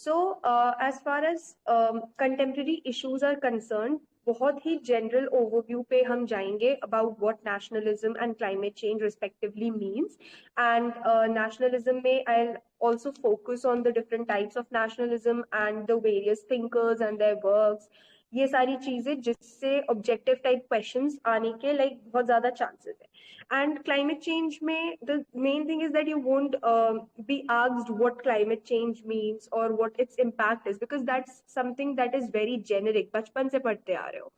So, as far as contemporary issues are concerned, बहुत ही general overview पे हम जाएंगे about what nationalism and climate change respectively means. And nationalism में I'll also focus on the different types of nationalism and the various thinkers and their works. ये सारी चीजें जिससे objective type questions आने के like बहुत ज़्यादा chances है. And climate change में the main thing is that you won't be asked what climate change means or what its impact is, because that's something that is very generic. बचपन से पढ़ते आ रहे हो.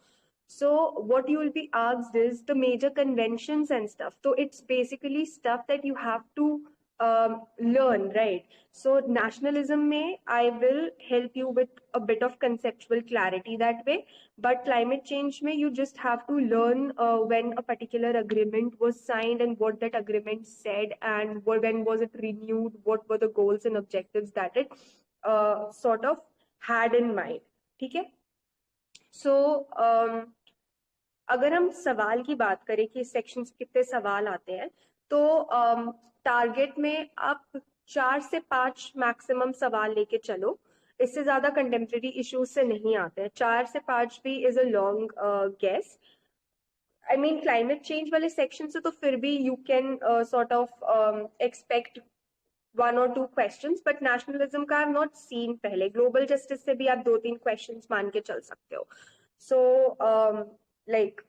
So what you will be asked is the major conventions and stuff. So it's basically stuff that you have to learn, right? So nationalism may I will help you with a bit of conceptual clarity that way, but climate change may you just have to learn when a particular agreement was signed and what that agreement said and when was it renewed, what were the goals and objectives that it sort of had in mind. ठीक है? So अगर हम सवाल की बात करें कि section कितने सवाल आते हैं, तो टारगेट में आप 4 से 5 मैक्सिमम सवाल लेके चलो. इससे ज्यादा कंटेम्प्रेरी इश्यूज से नहीं आते हैं. 4 से 5 भी is a long guess. I mean climate change वाले सेक्शन से तो फिर भी you can sort of expect 1 or 2 questions, but nationalism का I've not seen पहले. ग्लोबल जस्टिस से भी आप 2-3 questions मान के चल सकते हो. So like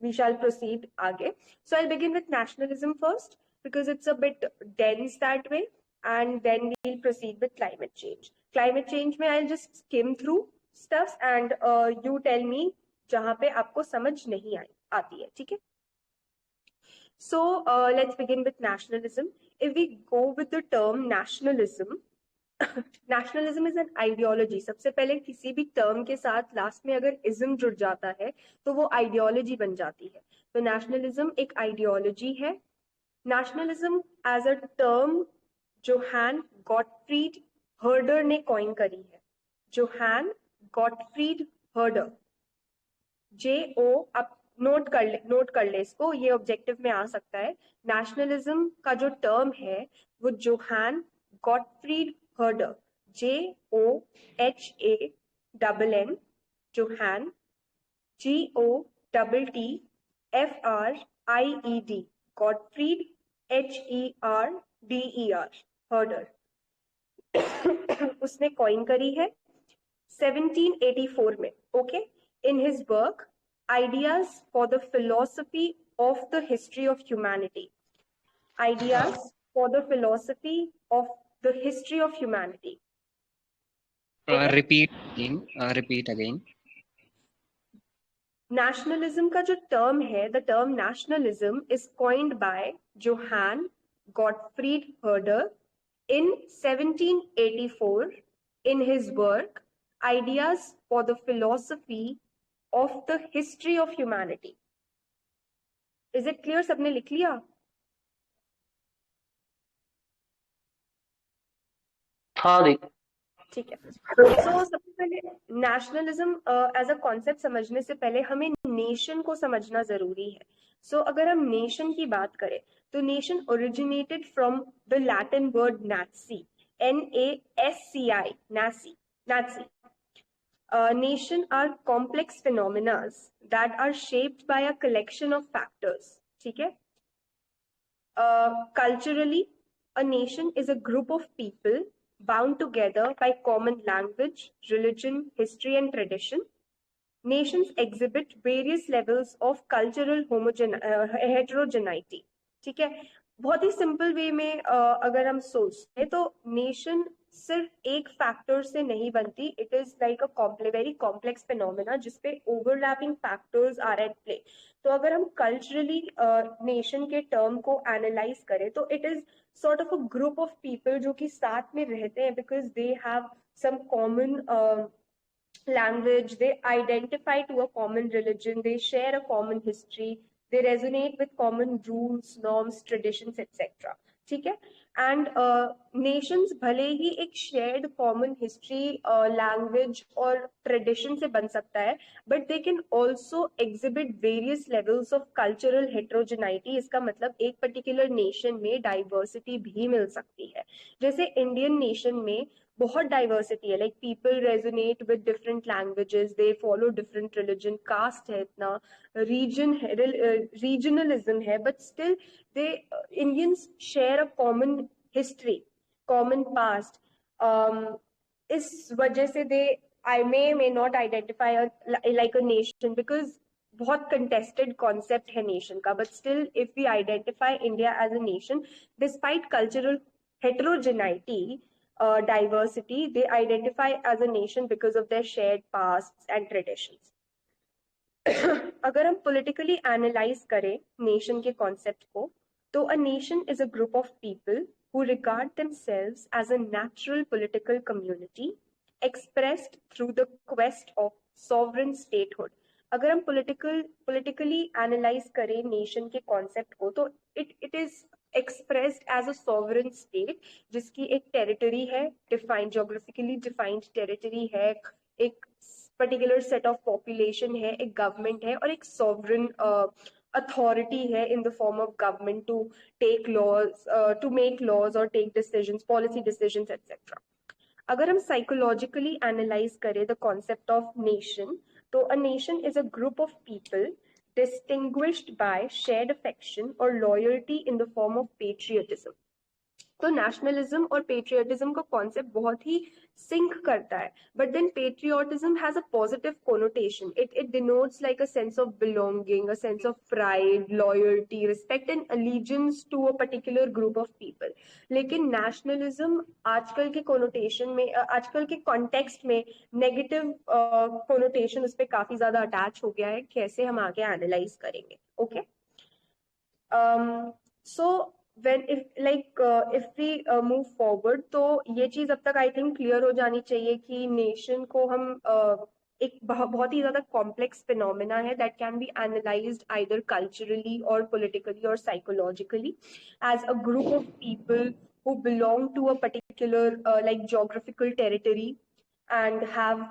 we shall proceed आगे. So I'll begin with nationalism first because it's a bit dense that way, and then we'll proceed with climate change. Climate change में I'll just skim through stuff and you tell me जहाँ पे आपको समझ नहीं आती है. ठीक है? So let's begin with nationalism. If we go with the term nationalism, nationalism is an ideology. सबसे पहले किसी भी term के साथ लास्ट में अगर ism जुड़ जाता है तो वो ideology बन जाती है. तो nationalism एक ideology है. Nationalism as a term Johann Gottfried Herder ने कॉइन करी है. Johann Gottfried Herder, JO. आप नोट कर ले इसको, ये ऑब्जेक्टिव में आ सकता है. नेशनलिज्म का जो टर्म है वो Johann Gottfried Herder, JOHANN, Johann, GOTTFRIED, Gottfried, HERDER, Herder. उसने कॉइन करी है 1784 में. Okay, in his work Ideas for the Philosophy of the History of Humanity. Ideas for the Philosophy of the History of Humanity. Repeat again. Nationalism का जो term है, the term nationalism is coined by Johann Gottfried Herder in 1784 in his work Ideas for the Philosophy of the History of Humanity. Is it clear? सबने लिख लिया? हाँ, ठीक है. So सबसे पहले नेशनलिज्म एज अ कॉन्सेप्ट समझने से पहले हमें नेशन को समझना जरूरी है. So अगर हम नेशन की बात करें तो nation originated from the Latin word Nazi, NASCI, Nazi. Nation are complex phenomena that are shaped by a collection of factors. ठीक है? Culturally, a nation is a group of people bound together by common language, religion, history, and tradition. Nations exhibit various levels of cultural heterogeneity. ठीक है? बहुत ही simple way में अगर हम सोचते हैं तो नेशन सिर्फ एक फैक्टर से नहीं बनती. It is like a very complex phenomena जिसपे overlapping factors are at play. तो अगर हम कल्चरली नेशन के टर्म को एनालाइज करें तो it is sort of a group of people जो कि साथ में रहते हैं because they have some common language, they identify to a common religion, they share a common history, they resonate with common rules, norms, traditions, etc. ठीक है? And Nations भले ही एक शेयर्ड कॉमन हिस्ट्री, लैंग्वेज और tradition से बन सकता है, but they can also exhibit various levels of cultural heterogeneity. इसका मतलब एक पर्टिकुलर नेशन में डाइवर्सिटी भी मिल सकती है। जैसे इंडियन नेशन में बहुत डाइवर्सिटी है, like people resonate with different languages, they follow different religion, caste है इतना, रीजन है, रीजनलिज्म है, but still they Indians share a common history, common past. इस वजह से they I may not identify like a nation, because बहुत contested concept है nation का, but still if we identify India as a nation, despite cultural heterogeneity, diversity, they identify as a nation because of their shared pasts and traditions. अगर हम politically analyze करें nation के concept को, तो a nation is a group of people who regard themselves as a natural political community expressed through the quest of sovereign statehood. अगर हम politically analyze करें nation के concept को, तो it is expressed as a sovereign state, जिसकी एक territory है, defined geographically defined territory है, एक पर्टिकुलर सेट ऑफ पॉपुलेशन है, एक गवर्नमेंट है और एक सॉवरन अथॉरिटी है in the form of government to take laws, to make laws और take decisions, policy decisions etcetera. अगर हम साइकोलॉजिकली एनालाइज करें द कॉन्सेप्ट ऑफ नेशन, तो a nation is a group of people distinguished by shared affection or loyalty in the form of patriotism. तो nationalism और patriotism का concept बहुत ही sync करता है, but then patriotism has a positive connotation, it denotes like a sense of belonging, a sense of pride, loyalty, respect and allegiance to a particular group of people. लेकिन nationalism आजकल के connotation में, आजकल के context में negative connotation उस पर काफी ज्यादा अटैच हो गया है, कैसे हम आगे एनालाइज करेंगे। Okay, so when if we move forward, तो ये चीज अब तक आई थिंक क्लियर हो जानी चाहिए कि नेशन को हम एक बहुत ही ज्यादा कॉम्प्लेक्स फिनोमेना है that can be analysed either culturally और पॉलिटिकली और psychologically as a group of people who belong to a particular like geographical territory and have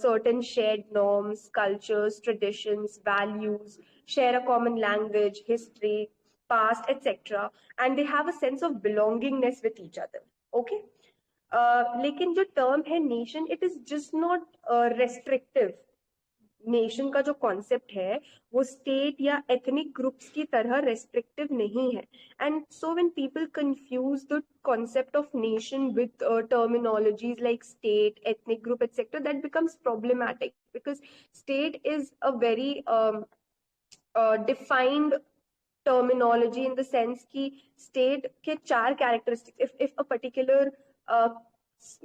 certain shared norms, cultures, traditions, values, share a common language, history, past, etc. And they have a sense of belongingness with each other. Okay. लेकिन जो term है nation, it is just not restrictive. Nation का जो concept है वो state या ethnic groups की तरह रेस्ट्रिक्टिव नहीं है। And so when people confuse the concept of nation with terminologies like state, ethnic group etcetera, that becomes problematic because state is a very defined terminology in the sense कि state के चार characteristics, if a particular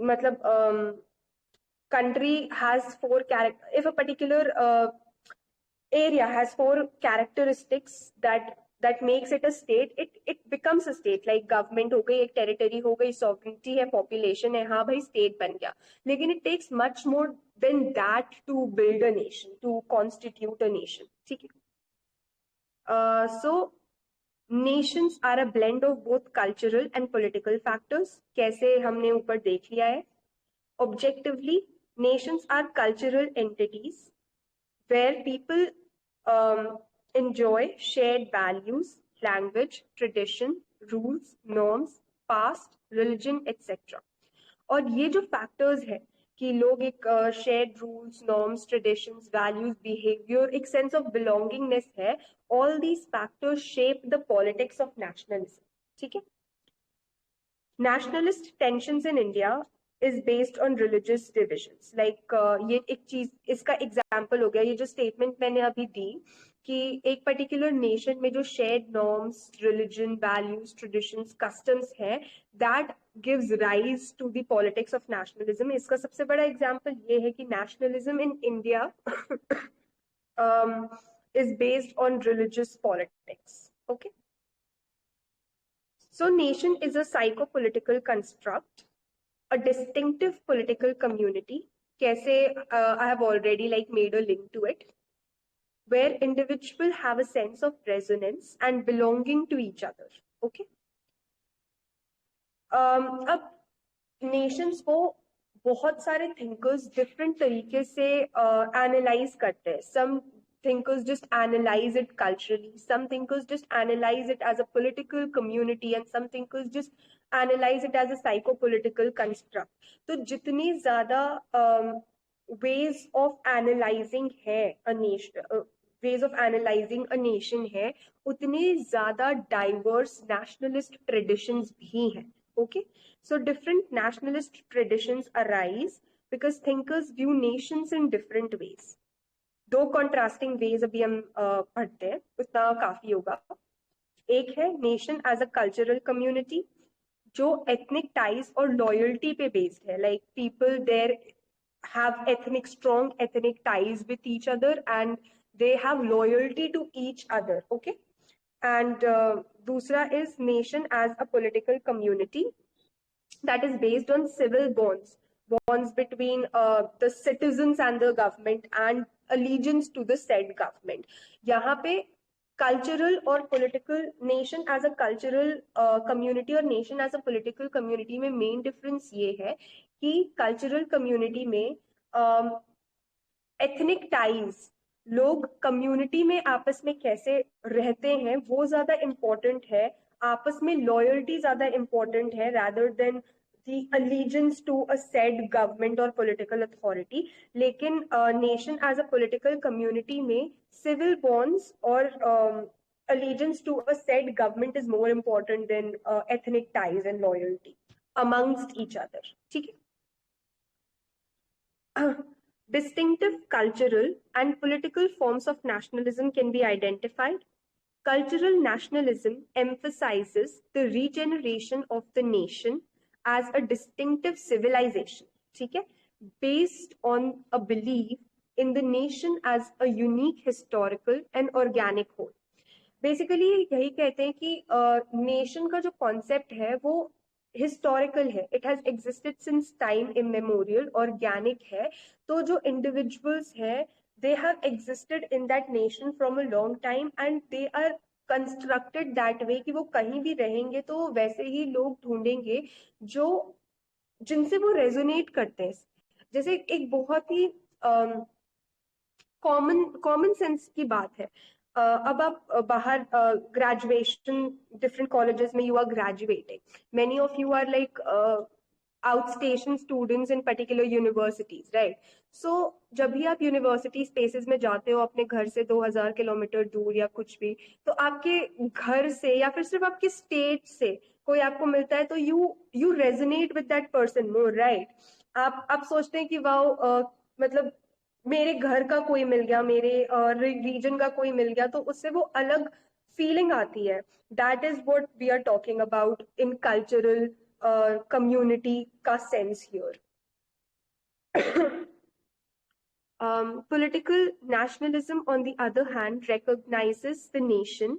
मतलब country has four character, if a particular area has four characteristics that makes it a state, it becomes a state, like government हो गई, एक territory हो गई, sovereignty है, population है, हाँ भाई state बन गया। लेकिन it takes much more than that to build a nation, to constitute a nation। ठीक है। So nations are a blend of both cultural and political factors, कैसे हमने ऊपर देख लिया है। Objectively, nations are cultural entities where people enjoy shared values, language, tradition, rules, norms, past, religion, etc. और ये जो फैक्टर्स है कि लोग एक shared rules, norms, traditions, values, behaviour, एक सेंस ऑफ बिलोंगिंगनेस है, all these factors shape the politics of nationalism. ठीक है। nationalist tensions in India is based on religious divisions. Like ये एक चीज, इसका एग्जाम्पल हो गया ये जो स्टेटमेंट मैंने अभी दी कि एक पर्टिकुलर नेशन में जो shared norms, religion, values, traditions, customs है, that gives rise to the politics of nationalism. इसका सबसे बड़ा एग्जाम्पल ये है कि nationalism in India is based on religious politics. Okay. So nation is a psycho-political construct, a distinctive political community. कैसे I have already like made a link to it, where individuals have a sense of resonance and belonging to each other. Okay. अब Nations को बहुत सारे thinkers different तरीके से analyse करते हैं. सम thinkers just analyze it culturally, some thinkers just analyze it as a political community, and some thinkers just analyze it as a psychopolitical construct. तो जितनी ज्यादा ways of analyzing है a nation, ways of analyzing a nation है, उतनी ज्यादा diverse nationalist traditions भी हैं. Okay, so different nationalist traditions arise because thinkers view nations in different ways. दो कॉन्ट्रास्टिंग वेज अभी हम पढ़ते हैं, उतना काफी होगा. एक है nation as a cultural community जो एथनिक टाइज और लॉयल्टी पे बेस्ड है. Like people there have ethnic strong ethnic ties with each other and they have loyalty to each other. Okay, and दूसरा is nation as a political community that is based on civil bonds between the citizens and the government and allegiance to the said government. यहाँ पे cultural और political, nation as a cultural community और nation as a political community में main difference ये है कि cultural community में ethnic ties, लोग कम्युनिटी में आपस में कैसे रहते हैं वो ज्यादा इम्पोर्टेंट है, आपस में लॉयल्टी ज्यादा इम्पोर्टेंट है rather than the allegiance to a said government or political authority. लेकिन nation as a political community में सिविल बॉन्ड्स और allegiance to a said government is more important than ethnic ties and loyalty amongst each other. ठीक है. Distinctive cultural and political forms of nationalism can be identified. Cultural nationalism emphasizes the regeneration of the nation as a distinctive civilization, ठीक है, based on a belief in the nation as a unique historical and organic whole. Basically यही कहते हैं कि nation का जो concept है वो हिस्टोरिकल है, it has existed since time immemorial, organic है. तो जो इंडिविजुअल्स है they have existed in that nation from a long time and they are constructed that way कि वो कहीं भी रहेंगे तो वैसे ही लोग ढूंढेंगे जो जिनसे वो रेजोनेट करते हैं. जैसे एक बहुत ही कॉमन कॉमन सेंस की बात है. अब आप बाहर ग्रेजुएशन डिफरेंट कॉलेजेस में you are graduating, many of you are like outstation students in particular universities, right? So जब भी आप यूनिवर्सिटी स्पेसेस में जाते हो अपने घर से 2000 किलोमीटर दूर या कुछ भी, तो आपके घर से या फिर सिर्फ आपके स्टेट से कोई आपको मिलता है तो you resonate with that person more, right? आप सोचते हैं कि वाओ, मतलब मेरे घर का कोई मिल गया, मेरे रीजन का कोई मिल गया, तो उससे वो अलग फीलिंग आती है. That is what we are talking about in cultural community का sense here. Political nationalism, on the other hand, recognizes the nation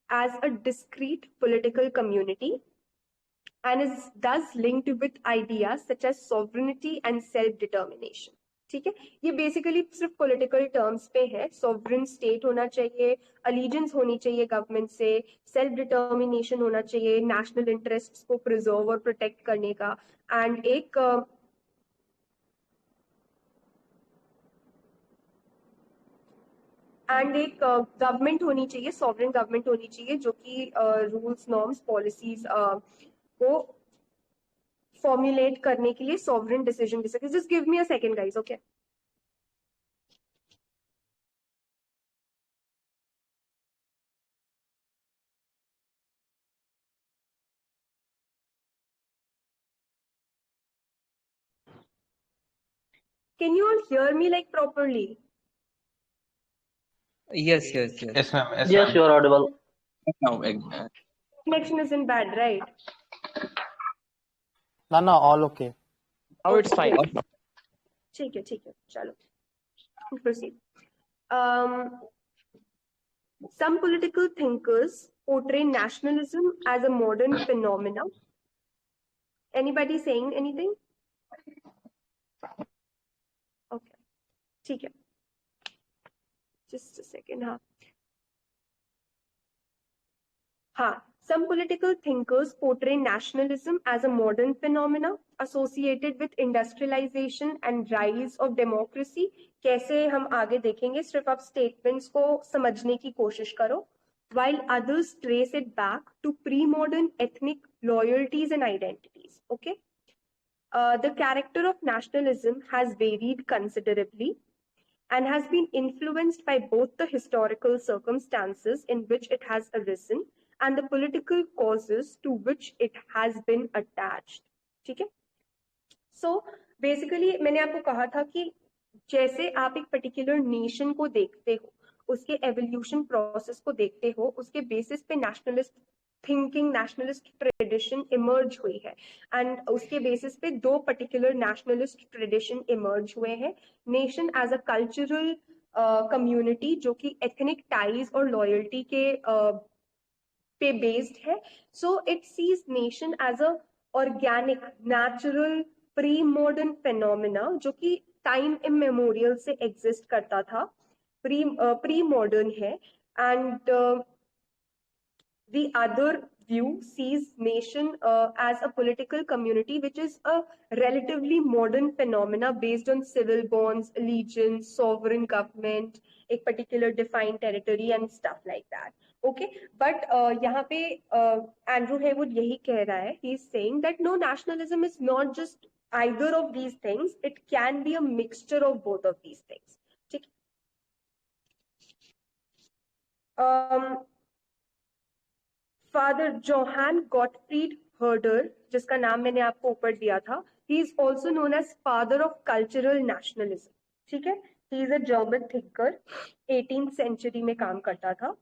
as a discrete political community and is thus linked with ideas such as sovereignty and self-determination. ठीक है, ये basically सिर्फ political terms पे है. Sovereign state होना चाहिए, allegiance होनी चाहिए गवर्नमेंट से, सेल्फ डिटर्मिनेशन होना चाहिए, नेशनल इंटरेस्ट्स को प्रिजर्व और प्रोटेक्ट करने का, एंड एक गवर्नमेंट होनी चाहिए, सॉवरेन गवर्नमेंट होनी चाहिए जो कि रूल्स नॉर्म्स पॉलिसीज को फॉर्मुलेट करने के लिए सॉवरेन डिसीजन दे सके. Just give me a second guys, okay? Can you all hear me like properly? Yes, yes, yes. Yes, ma'am. Yes, Yes, ma'am. you are audible. Now, Connection isn't bad, right? No, all okay. Now it's fine. ठीक है, चलो proceed. Some political thinkers portray nationalism as a modern phenomenon. Anybody saying anything? Okay, ठीक है. Just a second, हाँ. Some political thinkers portray nationalism as a modern phenomena associated with industrialization and rise of democracy. कैसे हम आगे देखेंगे, सिर्फ आप statements को समझने की कोशिश करो. While others trace it back to pre-modern ethnic loyalties and identities. Okay. The character of nationalism has varied considerably and has been influenced by both the historical circumstances in which it has arisen and the political causes to which it has been attached. ठीक है? So basically मैंने आपको कहा था कि जैसे आप एक पर्टिकुलर नेशन को देखते हो, उसके एवोल्यूशन प्रोसेस को देखते हो, उसके बेसिस पे nationalist thinking, nationalist tradition emerge हुई है. एंड उसके बेसिस पे दो पर्टिकुलर नेशनलिस्ट ट्रेडिशन इमर्ज हुए हैं. Nation as a cultural community जो कि एथनिक टाइज और लॉयल्टी के पे बेस्ड है. So it sees nation as a organic, natural, pre modern phenomena जो कि टाइम इमेमोरियल से एग्जिस्ट करता था, प्री मॉडर्न है. And the other view sees nation as a political community which is a relatively modern phenomena based on civil bonds, allegiance, sovereign government, एक particular defined territory and stuff like that. Okay, but यहाँ पे Andrew Haywood यही कह रहा है, he is saying that no, nationalism is not just either of these things, it can be a mixture of both of these things. ठीक. Father Johann Gottfried Herder, जिसका नाम मैंने आपको ऊपर दिया था, he is also known as father of cultural nationalism. ठीक है, he is a German thinker, 18th century में काम करता था.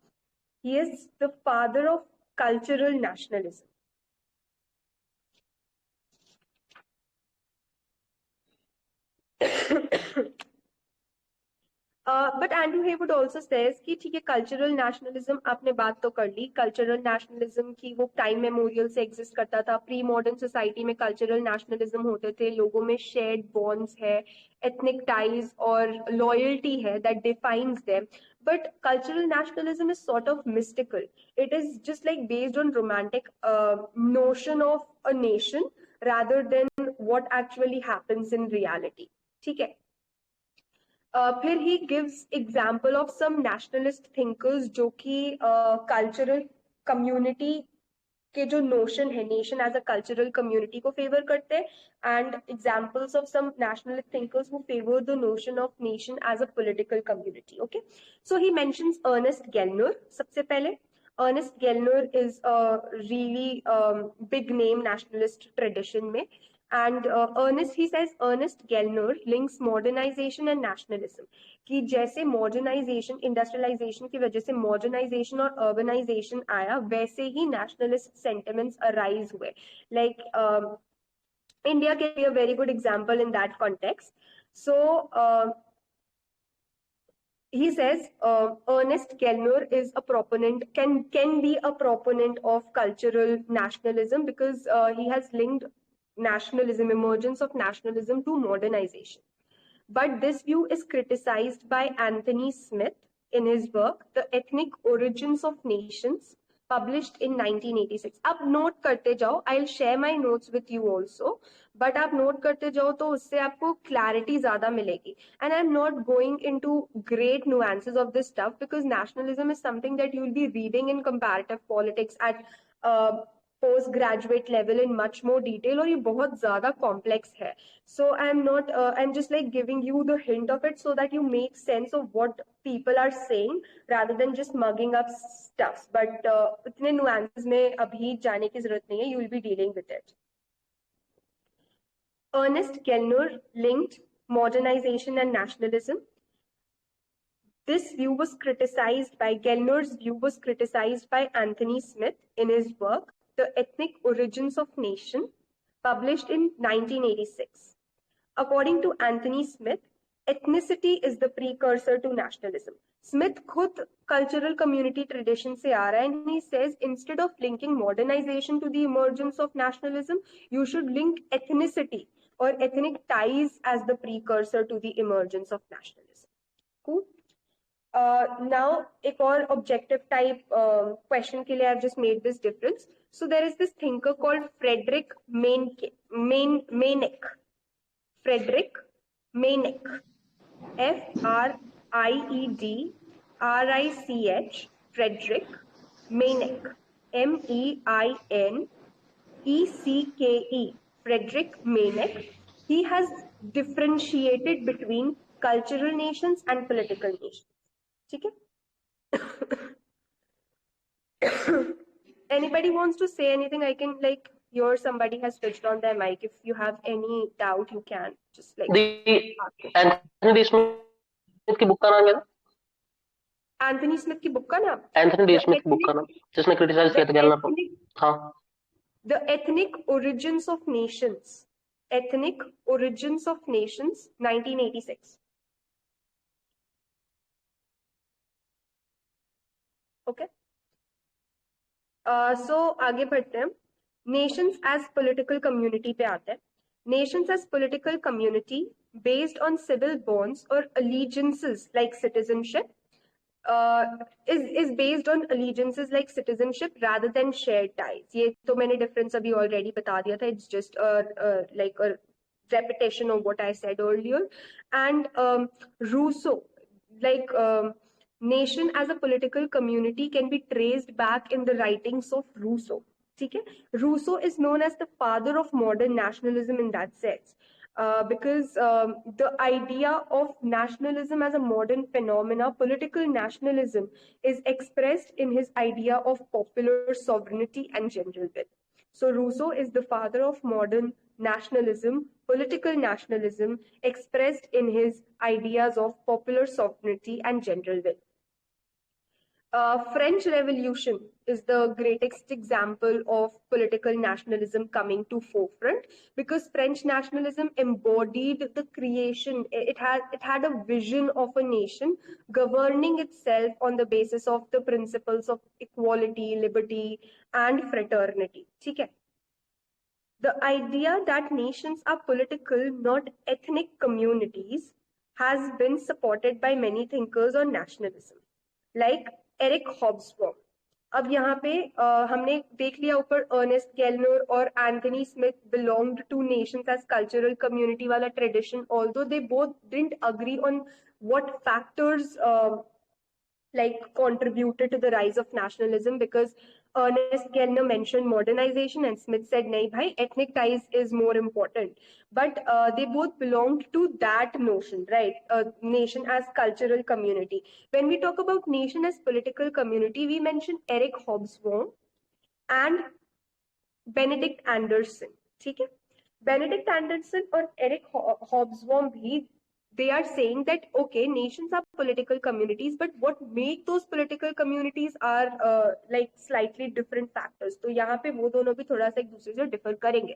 He is the father of cultural nationalism. But Andrew Heywood also says कि ठीक है, कल्चरल नेशनलिज्म आपने बात तो कर ली. कल्चरल नेशनलिज्म की वो टाइम मेमोरियल से एग्जिस्ट करता था. प्री मॉडर्न सोसाइटी में कल्चरल नेशनलिज्म होते थे, लोगों में शेयर्ड बॉन्ड्स है, एथनिक टाइज और लॉयल्टी है that defines them. But cultural nationalism is sort of mystical. It is just like based on romantic notion of a nation rather than what actually happens in reality. ठीक है. फिर he gives example of some nationalist thinkers जो कि cultural community के जो notion है, nation as a cultural community को favour करते हैं. And examples of some nationalist thinkers who favour the notion of nation as a political community. Okay, so he mentions Ernest Gellner सबसे पहले. Ernest Gellner is a really big name nationalist tradition में. And he says Ernest Gellner links modernization and nationalism. कि जैसे modernization, industrialization की वजह से modernization और urbanization आया, वैसे ही nationalist sentiments arise हुए. Like India can be a very good example in that context. So he says Ernest Gellner is a proponent, can be a proponent of cultural nationalism because he has linked nationalism, emergence of nationalism to modernization. But this view is criticized by Anthony Smith in his work, The Ethnic Origins of Nations, published in 1986. आप note करते जाओ, I'll share my notes with you also, but आप note करते जाओ तो उससे आपको clarity ज़्यादा मिलेगी. And I'm not going into great nuances of this stuff because nationalism is something that you'll be reading in comparative politics at post graduate level in much more detail, और ये बहुत ज्यादा कॉम्प्लेक्स है. So I am just like giving you the hint of it so that you make sense of what people are saying rather than just mugging up stuff. But इतने nuances में अभी जाने की जरूरत नहीं है, you will be dealing with it. Ernest Gellner linked modernization and nationalism. This view was criticized by Gellner's view was criticized by Anthony Smith in his work The Ethnic Origins of Nation, published in 1986. According to Anthony Smith, ethnicity is the precursor to nationalism. Smith खुद cultural community tradition से आ रहा है, and he says instead of linking modernization to the emergence of nationalism, you should link ethnicity or ethnic ties as the precursor to the emergence of nationalism. Cool. Now एक और objective type question के लिए I just made this difference. So there is this thinker called Friedrich Meinecke. Friedrich Meinecke. FRIEDRICH. Frederick Meineck. MEINECKE. Frederick Meineck. He has differentiated between cultural nations and political nations. ठीक है? Anybody wants to say anything? I can like here somebody has switched on their mic. If you have any doubt, you can just like. Anthony D Smith की book का नाम क्या था? Anthony Smith की book का नाम? Anthony D Smith की book का नाम जिसने क्रिटिसाइज किया था गैलनर को. हाँ. The Ethnic Origins of Nations. Ethnic Origins of Nations, 1986. Okay. So आगे बढ़ते हैं. Nations as political community पे आते हैं. Nations as political community based on civil bonds or allegiances like citizenship is based on allegiances like citizenship rather than shared ties. ये तो मैंने difference अभी already बता दिया था. It's just like a repetition of what I said earlier. And Rousseau, like nation as a political community can be traced back in the writings of Rousseau. ठीक है? Rousseau is known as the father of modern nationalism in that sense. Because the idea of nationalism as a modern phenomena, political nationalism, is expressed in his idea of popular sovereignty and general will. So Rousseau is the father of modern nationalism, political nationalism, expressed in his ideas of popular sovereignty and general will. French Revolution is the greatest example of political nationalism coming to forefront, because French nationalism embodied the creation. It had a vision of a nation governing itself on the basis of the principles of equality, liberty, and fraternity. ठीक है? The idea that nations are political, not ethnic communities, has been supported by many thinkers on nationalism, like Eric Hobsbawm. अब यहाँ पे हमने देख लिया ऊपर Ernest Gellner और Anthony Smith belonged to nations as cultural community वाला tradition, although they both didn't agree on what factors like contributed to the rise of nationalism, because Ernest Gellner mentioned modernization and Smith said nahi bhai, ethnic ties is more important. But they both belonged to that notion, right? Nation as cultural community. When we talk about nation as political community, we mention Eric Hobsbawm and Benedict Anderson. ठीक है? Benedict Anderson और Eric Hobsbawm भी, they are saying that okay, nations are political communities, but what make those political communities are like slightly different factors. तो यहाँ पे वो दोनों भी थोड़ा सा एक दूसरे से differ करेंगे.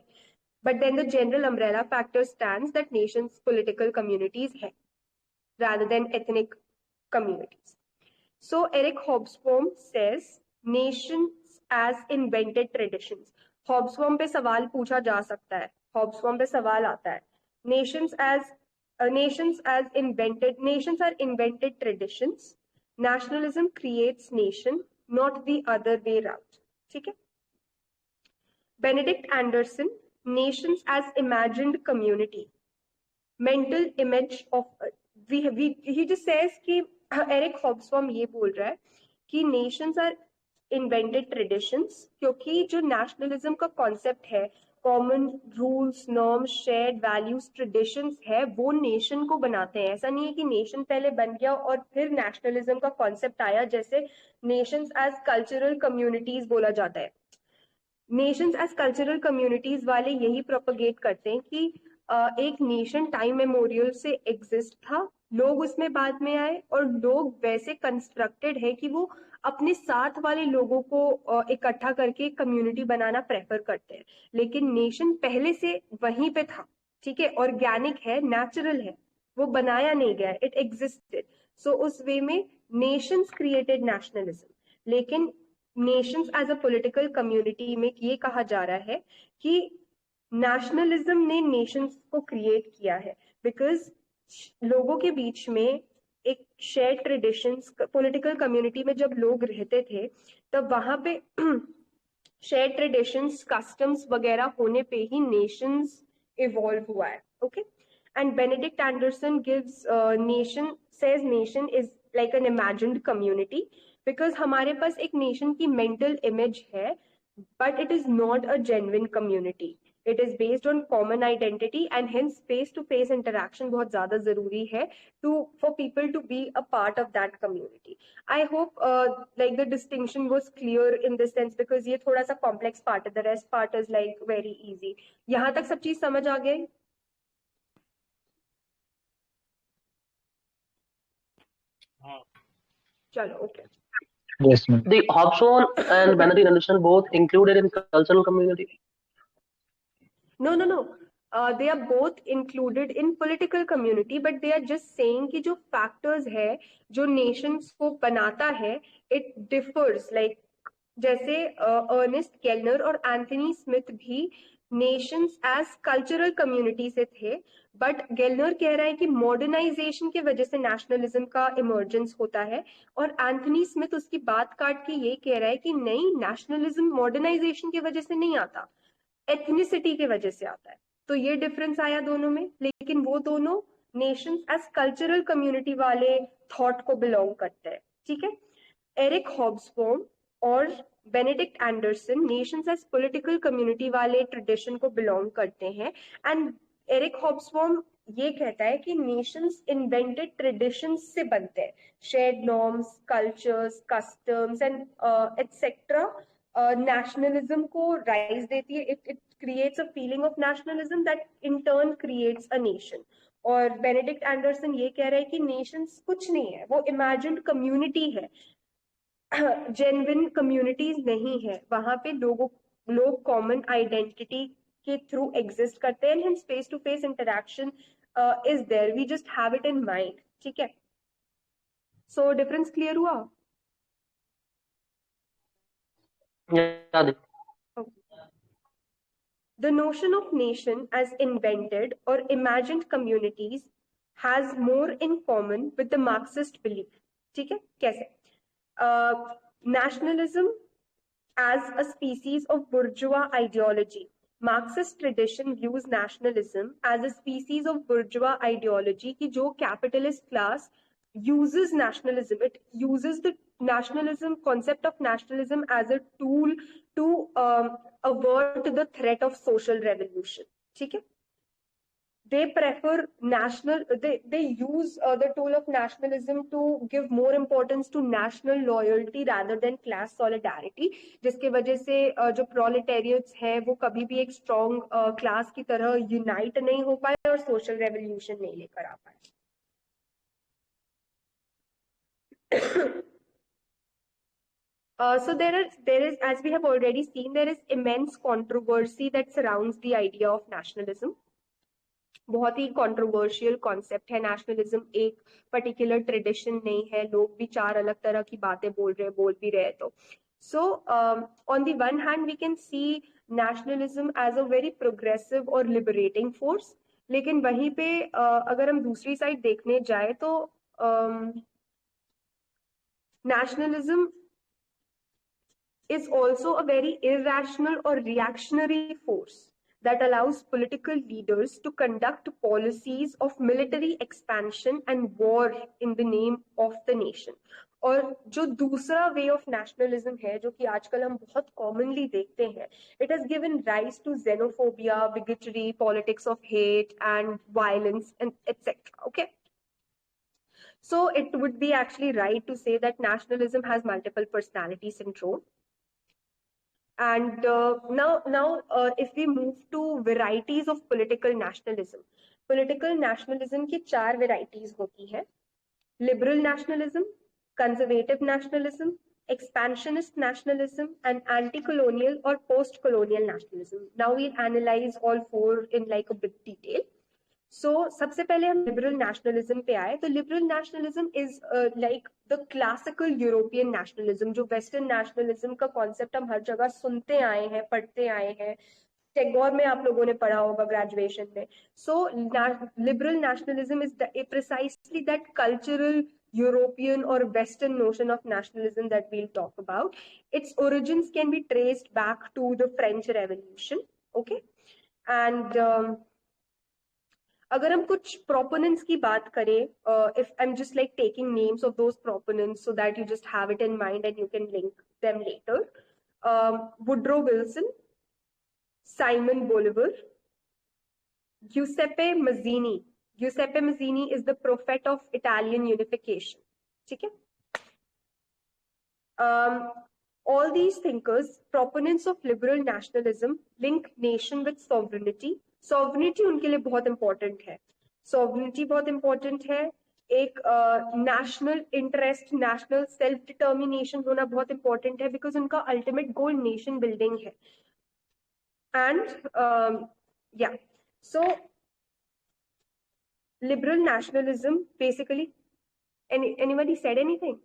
But then the general umbrella factor stands that nations political communities है rather than ethnic communities. So Eric Hobsbawm says nations as invented traditions. Hobsbawm पे सवाल पूछा जा सकता है. Hobsbawm पे सवाल आता है. Nations are invented traditions. Nationalism creates nation, not the other way round. ठीक है? Benedict Anderson, nations as imagined community. Mental image of he just says कि Eric Hobsbawm ये बोल रहा है कि nations are invented traditions, क्योंकि जो nationalism का concept है, common rules, norms, shared values, traditions है, वो nation को बनाते हैं. ऐसा नहीं है कि nation पहले बन गया और फिर nationalism का concept आया, जैसे nations as cultural communities बोला जाता है. Nations as cultural communities वाले यही propagate करते हैं कि एक नेशन टाइम मेमोरियल से एग्जिस्ट था, लोग उसमें बाद में आए और लोग वैसे कंस्ट्रक्टेड है कि वो अपने साथ वाले लोगों को इकट्ठा करके कम्युनिटी बनाना प्रेफर करते हैं. लेकिन नेशन पहले से वहीं पे था. ठीक है? ऑर्गेनिक है, नेचुरल है, वो बनाया नहीं गया, इट एग्जिस्टेड. सो उस वे में नेशंस क्रिएटेड नेशनलिज्म. लेकिन nations as a political community में ये कहा जा रहा है कि नेशनलिज्म ने नेशंस को क्रिएट किया है, बिकॉज लोगों के बीच में एक शेयर ट्रेडिशंस, पॉलिटिकल कम्युनिटी में जब लोग रहते थे तब वहां पे शेयर ट्रेडिशंस, कस्टम्स वगैरह होने पे ही नेशंस इवॉल्व हुआ है. Okay. And Benedict Anderson gives nation, says nation is like an imagined community, because हमारे पास एक नेशन की मेंटल इमेज है, but it is not a genuine community. It is based on common identity, and hence face to face interaction बहुत ज़्यादा ज़रूरी है for people to be a part of that community. I hope like the distinction was clear in this sense, because ये थोड़ा सा complex part है. The rest part is like very easy. यहाँ तक सब चीज समझ आ गई? चलो, okay. Yes, ma'am. The Hobson and Benedict Anderson both included in cultural community. No. They are both included in political community, but they are just saying कि जो factors है, जो nations को बनाता है, it differs. Like जैसे Ernest Gellner और Anthony Smith भी नेशंस एज कल्चरल कम्युनिटी से थे, बट गेलनर कह रहा है कि मॉडर्नाइजेशन की वजह से नेशनलिज्म का इमर्जेंस होता है, और एंथनी स्मिथ उसकी बात काट के ये कह रहा है कि नहीं, नेशनलिज्म मॉडर्नाइजेशन की वजह से नहीं आता, एथनिसिटी की वजह से आता है. तो ये डिफरेंस आया दोनों में, लेकिन वो दोनों नेशंस एज कल्चरल कम्युनिटी वाले थॉट को बिलोंग करते हैं. ठीक है. एरिक हॉब्सबॉम और Benedict Anderson nations as political community वाले ट्रेडिशन को बिलोंग करते हैं. एंड एरिक हॉब्सबॉम ये कहता है कि नेशंस इन्वेंटेड ट्रेडिशंस से बनते हैं, shared norms, cultures, customs and etcetera. Nationalism को राइज देती है. It creates a feeling of nationalism that in turn creates a nation. और बेनेडिक्ट एंडरसन ये कह रहा है कि नेशंस कुछ नहीं है, वो इमेजिन्ड कम्युनिटी है, जेन्युइन कम्युनिटीज नहीं है. वहां पे लोग कॉमन आइडेंटिटी के थ्रू एग्जिस्ट करते हैं, and face to face interaction is there, we just have it in mind. ठीक है. सो डिफरेंस क्लियर हुआ? Yeah, The notion of nation as invented or imagined communities has more in common with the Marxist belief. ठीक है. कैसे? Nationalism as a species of bourgeois ideology. Marxist tradition views nationalism as a species of bourgeois ideology कि जो capitalist class uses nationalism. It uses the nationalism, concept of nationalism as a tool to avert the threat of social revolution. ठीक है. They prefer they use the tool of nationalism to give more importance to national loyalty rather than class solidarity, जिसके वजह से जो proletariats है वो कभी भी एक strong class की तरह unite नहीं हो पाए और social revolution नहीं लेकर आ पाए. So there is, as we have already seen, there is immense controversy that surrounds the idea of nationalism. बहुत ही कंट्रोवर्शियल कॉन्सेप्ट है. नेशनलिज्म एक पर्टिकुलर ट्रेडिशन नहीं है, लोग भी चार अलग तरह की बातें बोल भी रहे. तो so on the one hand we can see nationalism as a very progressive और लिबरेटिंग फोर्स, लेकिन वहीं पे अगर हम दूसरी साइड देखने जाए तो nationalism is also a very irrational or reactionary force that allows political leaders to conduct policies of military expansion and war in the name of the nation. और जो दूसरा वे ऑफ नेशनलिज्म है, जो कि आजकल हम बहुत कॉमनली देखते हैं, it has given rise to xenophobia, bigotry, politics of hate and violence and etc. Okay. So it would be actually right to say that nationalism has multiple personality syndrome. And now if we move to varieties of political nationalism की चार varieties होती है: liberal nationalism, conservative nationalism, expansionist nationalism, and anti-colonial or post-colonial nationalism. Now we'll analyze all four in like a bit detail. So सबसे पहले हम liberal nationalism पे आए. तो liberal nationalism is like the classical European nationalism, जो western nationalism का concept हम हर जगह सुनते आए हैं, पढ़ते आए हैं. टैगोर में आप लोगों ने पढ़ा होगा ग्रेजुएशन में. So liberal nationalism is precisely that cultural European or Western notion of nationalism that we'll talk about. Its origins can be traced back to the French Revolution. Okay, and अगर हम कुछ proponents की बात करें, if I'm just like taking names of those proponents so that you just have it in mind and you can link them later. Woodrow Wilson, Simon Bolivar, Giuseppe Mazzini. Giuseppe Mazzini is the prophet of Italian unification. ठीक है? All these thinkers, proponents of liberal nationalism, link nation with sovereignty. Sovereignty उनके लिए बहुत important है. Sovereignty बहुत important है. एक national interest, national self determination होना बहुत important है because उनका ultimate goal nation building है. And yeah, so liberal nationalism basically. Anybody said anything?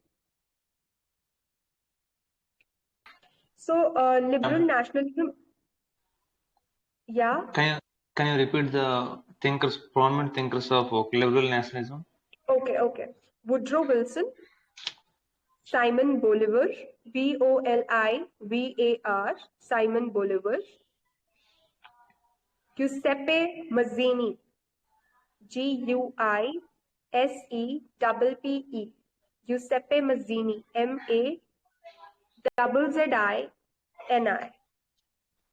So liberal nationalism. Yeah. Can you repeat the prominent thinkers of liberal nationalism? Okay. Woodrow Wilson, Simon Bolivar, Bolivar, Simon Bolivar, Giuseppe Mazzini, Guiseppe, Giuseppe Mazzini, Mazzini.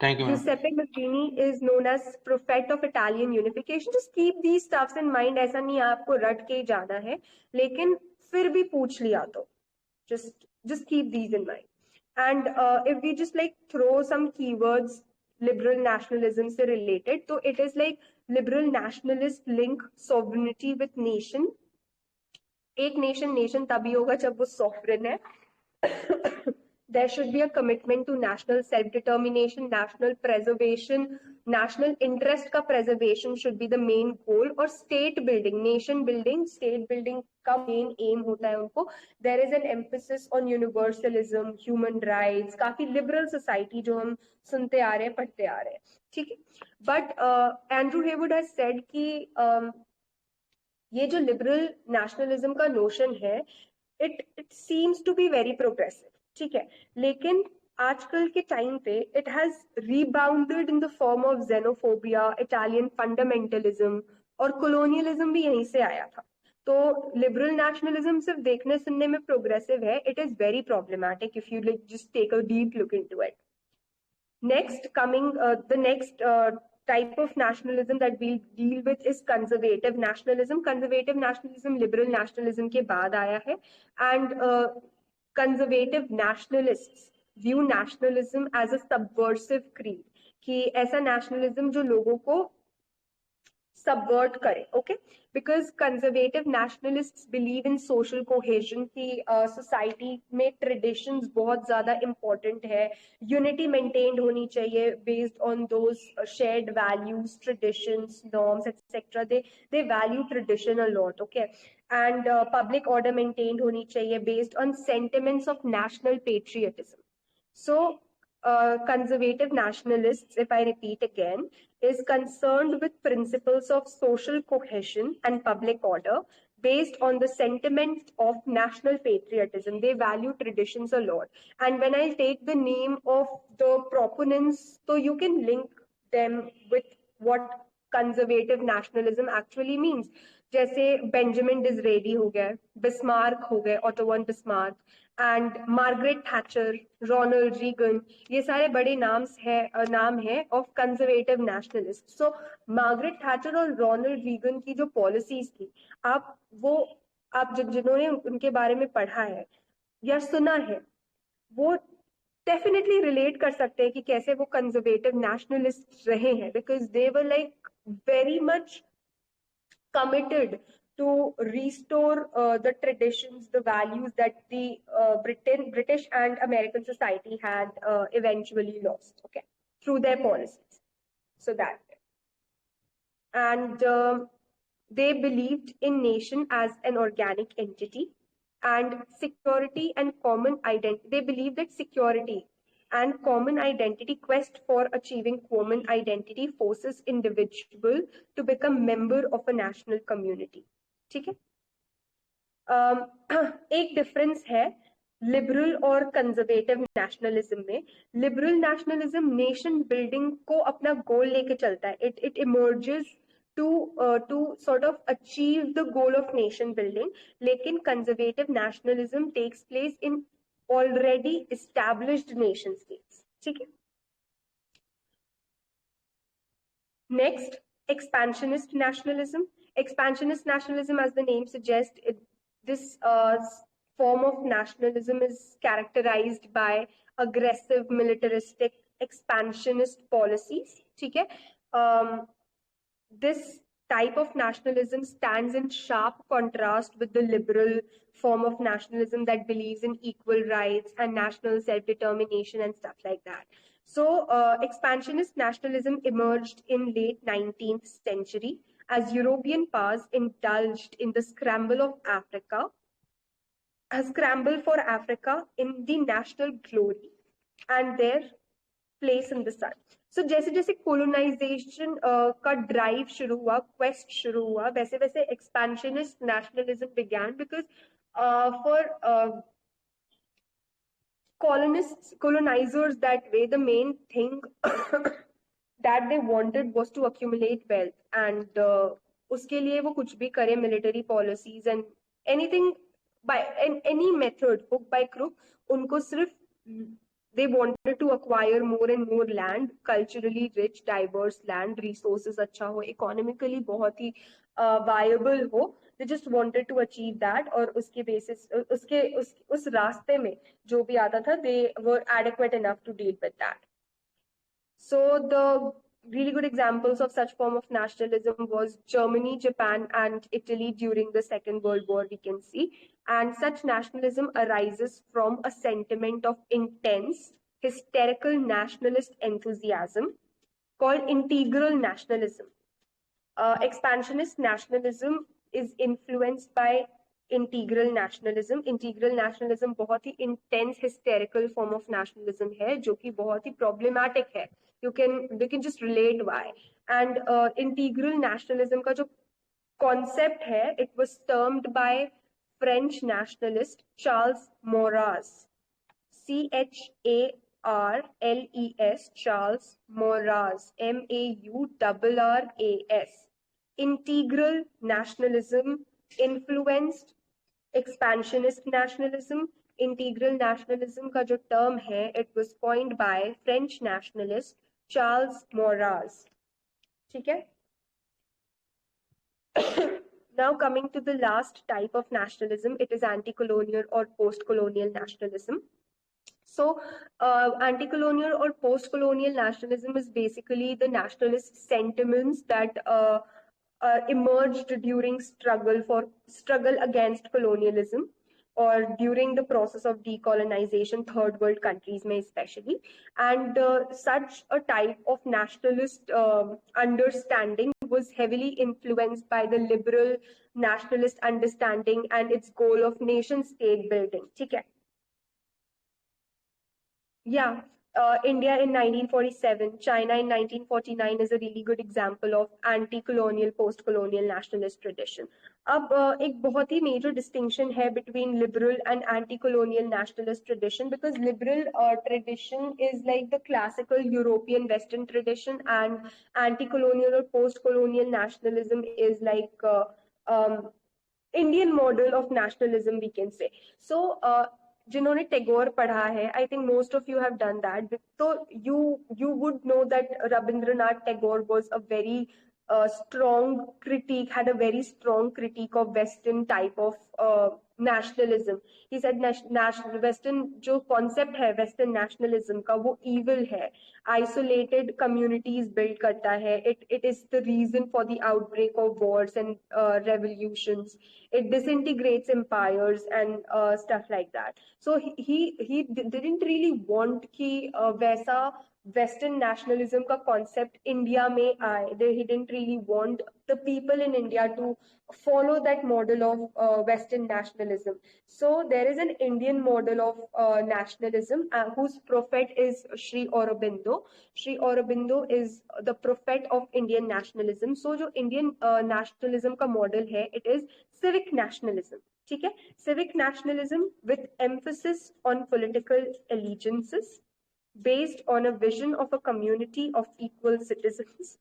Thank you, Giuseppe Mazzini is known as prophet of Italian unification. Just keep these stuffs in mind. ऐसा नहीं आपको रट के जाना है, लेकिन फिर भी पूछ लिया तो just keep these in mind. And if we just like throw some keywords liberal nationalism से related, तो it is like liberal nationalist link sovereignty with nation. एक nation तभी होगा जब वो sovereign है. There should be a commitment to national self-determination, national preservation, national interest का preservation should be the main goal. और state building, nation building, state building का main aim होता है उनको. There is an emphasis on universalism, human rights, काफी liberal society जो हम सुनते आ रहे हैं, पढ़ते आ रहे हैं, ठीक है. But Andrew Haywood has said कि ये जो liberal nationalism का notion है, it seems to be very progressive. ठीक है, लेकिन आजकल के टाइम पे it has rebounded in the form of xenophobia, Italian fundamentalism और कोलोनियलिज्म भी यहीं से आया था. तो लिबरल नेशनलिज्म सिर्फ देखने सुनने में प्रोग्रेसिव है, it is very problematic if you like just take a deep look into it. Next coming the next type of nationalism that we'll deal with is conservative nationalism. Conservative nationalism liberal nationalism के बाद आया है, and conservative nationalists view nationalism as a subversive creed, कि ऐसा nationalism जो लोगों को subvert करे. Okay, because conservative nationalists believe in social cohesion, कि society में traditions बहुत ज़्यादा important है, unity maintained होनी चाहिए based on those shared values, traditions, norms, etc. They value tradition a lot. Okay, and public order maintained होनी चाहिए based on sentiments of national patriotism. So conservative nationalists, if I repeat again, is concerned with principles of social cohesion and public order based on the sentiment of national patriotism. They value traditions a lot. And when I take the name of the proponents, so you can link them with what conservative nationalism actually means. जैसे Benjamin Disraeli हो गए, Bismarck हो गए, Otto von Bismarck, and Margaret Thatcher, Ronald Reagan, ये सारे बड़े नाम है of conservative nationalist. So Margaret Thatcher और रोनाल्ड रीगन की जो पॉलिसीज थी, आप जिन्होंने उनके बारे में पढ़ा है या सुना है, वो डेफिनेटली रिलेट कर सकते हैं कि कैसे वो कंजर्वेटिव नेशनलिस्ट रहे हैं, because they were like very much committed to restore the traditions, the values that the British and American society had eventually lost, okay, through their policies. So that, and they believed in nation as an organic entity and security and common identity. They believed that security and common identity. Quest for achieving common identity forces individual to become member of a national community. ठीक है. एक difference है liberal और conservative nationalism में. Liberal nationalism nation building को अपना गोल लेके चलता है. It emerges to sort of achieve the goal of nation building. लेकिन conservative nationalism takes place in already established nation states. ठीक है. Next, expansionist nationalism. Expansionist nationalism, as the name suggests, this form of nationalism is characterized by aggressive militaristic expansionist policies. ठीक है. This type of nationalism stands in sharp contrast with the liberal form of nationalism that believes in equal rights and national self-determination and stuff like that. So, expansionist nationalism emerged in late 19th century as European powers indulged in the scramble for Africa in the national glory and their place in the sun. So जैसे जैसे colonisation का drive शुरू हुआ, quest शुरू हुआ, वैसे वैसे expansionist nationalism began because for colonizers that way, the main thing that they wanted was to accumulate wealth, and उसके लिए वो कुछ भी करे, military policies and anything by any method, hook by crook, उनको सिर्फ they wanted to acquire more and more land, culturally rich, diverse land, resources अच्छा हो, economically बहुत ही viable हो. They just wanted to achieve that, और उसके basis उस रास्ते में जो भी आता था, they were adequate enough to deal with that. So the really good examples of such form of nationalism was Germany, Japan, and Italy during the Second World War, we can see. And such nationalism arises from a sentiment of intense, hysterical nationalist enthusiasm called integral nationalism. Expansionist nationalism is influenced by integral nationalism. Integral nationalism बहुत ही intense, hysterical form of nationalism है, जो कि बहुत ही problematic है. You can just relate why. And integral nationalism का जो concept है, it was termed by French nationalist Charles Maurras, Charles, Charles Maurras, Maurras. Integral nationalism influenced expansionist nationalism. Integral nationalism का जो term है, it was coined by French nationalist Charles Maurras. ठीक है. Now coming to the last type of nationalism, it is anti-colonial or post-colonial nationalism. So anti-colonial or post-colonial nationalism is basically the nationalist sentiments that emerged during struggle against colonialism, or during the process of decolonization, third world countries mein especially. And such a type of nationalist understanding was heavily influenced by the liberal nationalist understanding and its goal of nation state building. ठीक है. Yeah. India in 1947, China in 1949 is a really good example of anti-colonial, post-colonial nationalist tradition. अब एक बहुत ही major distinction है between liberal and anti-colonial nationalist tradition, because liberal tradition is like the classical European Western tradition, and anti-colonial or post-colonial nationalism is like Indian model of nationalism, we can say. So जिन्होंने टैगोर पढ़ा है, I think most of you have done that. So you would know that Rabindranath Tagore was a very had a very strong critique of Western type of nationalism. He said Western जो concept है Western nationalism का, वो evil है, isolated communities build करता है, it is the reason for the outbreak of wars and revolutions, it disintegrates empires and stuff like that. So he didn't really want कि वैसा western nationalism का concept India में आए. He didn't really want the people in India to follow that model of Western nationalism. So there is an Indian model of nationalism whose prophet is Sri Aurobindo. Sri Aurobindo is the prophet of Indian nationalism. So जो Indian nationalism का model है, it is civic nationalism. ठीक है, civic nationalism with emphasis on political allegiances based on a vision of a community of equal citizens,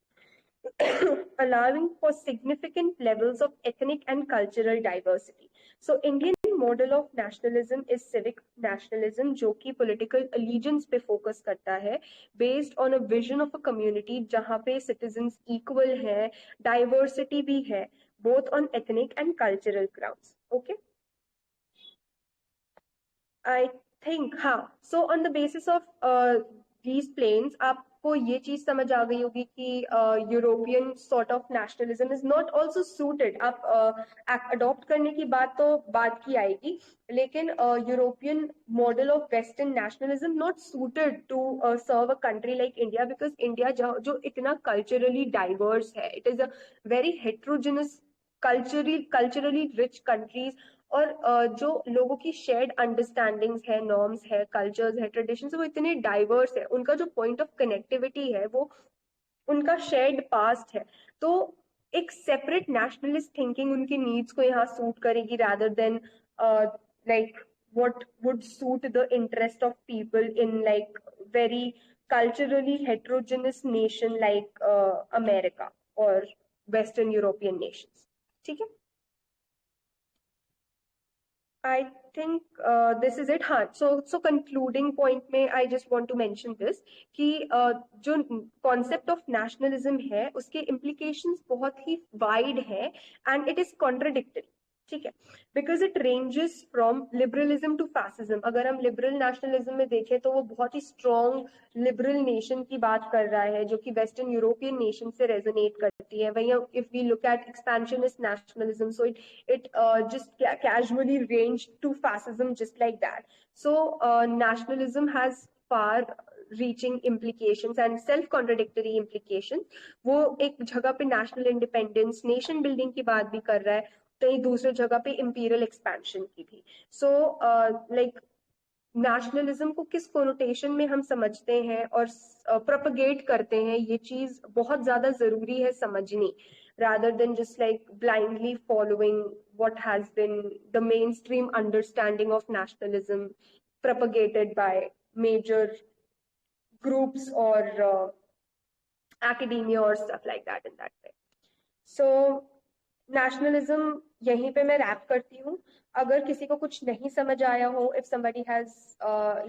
allowing for significant levels of ethnic and cultural diversity. So Indian model of nationalism is civic nationalism, जो कि political allegiance पे focus करता है, based on a vision of a community जहाँ पे citizens equal है, diversity भी है, both on ethnic and cultural grounds. Okay. I think, हाँ. So on the basis of these planes, आपको ये चीज समझ आ गई होगी कि European sort of nationalism is not also suited. आप अडॉप्ट करने की बात तो बात की आएगी, लेकिन European model of western nationalism not suited to serve a country like India, because India जो इतना कल्चरली डाइवर्स है, it is a very heterogeneous culturally rich countries. और जो लोगों की शेयर्ड अंडरस्टैंडिंग्स है, नॉर्म्स है, कल्चर्स है, ट्रेडिशंस है, वो इतने डाइवर्स है. उनका जो पॉइंट ऑफ कनेक्टिविटी है वो उनका शेयर्ड पास्ट है. तो एक सेपरेट नेशनलिस्ट थिंकिंग उनकी नीड्स को यहाँ सूट करेगी, rather than like what would suit the interest of people in like very culturally heterogeneous nation like America or Western European nations. ठीक है. I think this is it. हाँ, so concluding point में I just want to mention this कि जो concept of nationalism है उसके implications बहुत ही wide है and it is contradictory. ठीक है, because it ranges from liberalism to fascism. अगर हम liberal nationalism में देखें तो वो बहुत ही strong liberal nation की बात कर रहा है जो कि western European nation से resonate करती है. वहीं if we look at expansionist nationalism, so it just casually ranged to fascism just like that. So nationalism has far reaching implications and self contradictory implications. वो एक जगह पे national independence, nation building की बात भी कर रहा है, कहीं दूसरे जगह पे imperial expansion की भी. So like नेशनलिज्म को किस कोनोटेशन में हम समझते हैं और प्रोपगेट करते हैं, ये चीज बहुत ज्यादा जरूरी है समझनी, rather than just like blindly following what has been the mainstream understanding of nationalism propagated by major groups or academia or stuff like that in that way. So nationalism यहीं पे मैं रैप करती हूँ. अगर किसी को कुछ नहीं समझ आया हो, if somebody has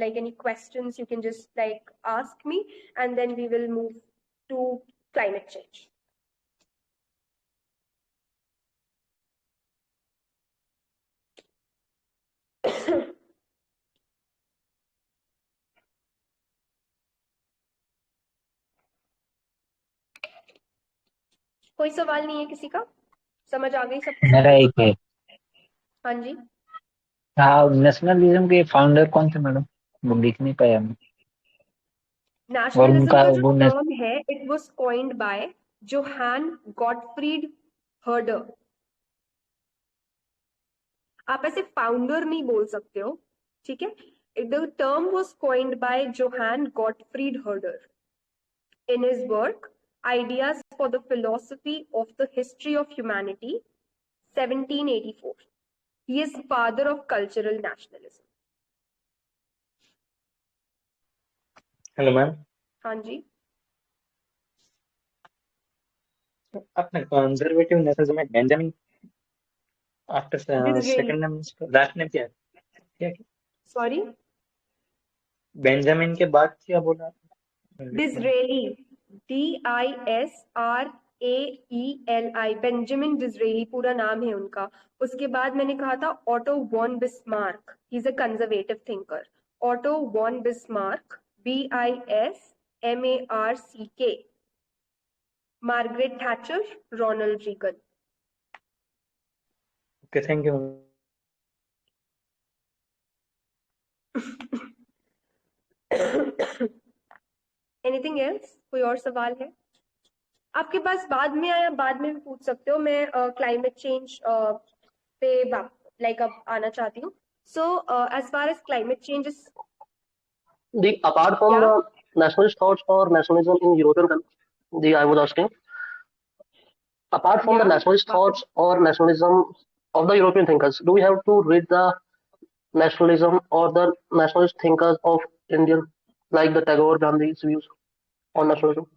like any questions, you can just like ask me and then we will move to climate change. कोई सवाल नहीं है किसी का? समझ आ गई सबको? मेरा एक है. हाँ जी. हाँ, नेशनलिज्म के फाउंडर कौन थे मैडम? वो लिख नहीं पाया मैं. और नेशनलिज्म उनका का जो वो टर्म है, it was coined by Johann Gottfried Herder. आप ऐसे फाउंडर नहीं बोल सकते हो, ठीक है? The term was coined by Johann Gottfried Herder in his work Ideas for the Philosophy of the History of Humanity, 1784. He is father of cultural nationalism. Hello ma'am. हाँ जी. अपने कंजर्वेटिव नेशनलिज्म में Benjamin after second name last name क्या है? क्या sorry, Benjamin के बाद क्या बोला? डिसरेली, DISRAELI, बेंजामिन डिसरेली पूरा नाम है उनका. उसके बाद मैंने कहा था Otto von Bismarck, he is a conservative thinker. Otto von Bismarck, BISMARCK. Margaret Thatcher, Ronald Reagan. Okay, thank you. Anything else? कोई और सवाल है आपके पास? बाद में आया, बाद में भी पूछ सकते हो। मैं क्लाइमेट चेंज पे लाइक अब आना चाहती हूँ. So as far as climate change is, Apart from yeah, the nationalist thoughts or nationalism in European countries, I was asking, apart from the yeah, nationalist thoughts or nationalism of the European thinkers, do we have to read the nationalism or the nationalist thinkers of Indian, like the Tagore, Gandhi's views on nationalism?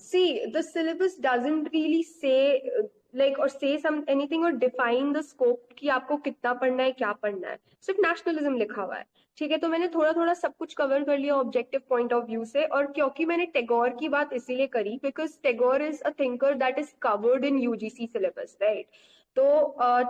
see, the syllabus doesn't really say like or say some anything or define the scope कि आपको कितना पढ़ना है, क्या पढ़ना है. सिर्फ nationalism लिखा हुआ है. ठीक है, तो मैंने थोड़ा थोड़ा सब कुछ कवर कर लिया ऑब्जेक्टिव पॉइंट ऑफ व्यू से. और क्योंकि मैंने टैगोर की बात इसीलिए करी because Tagore is a thinker that is covered in UGC syllabus, right? तो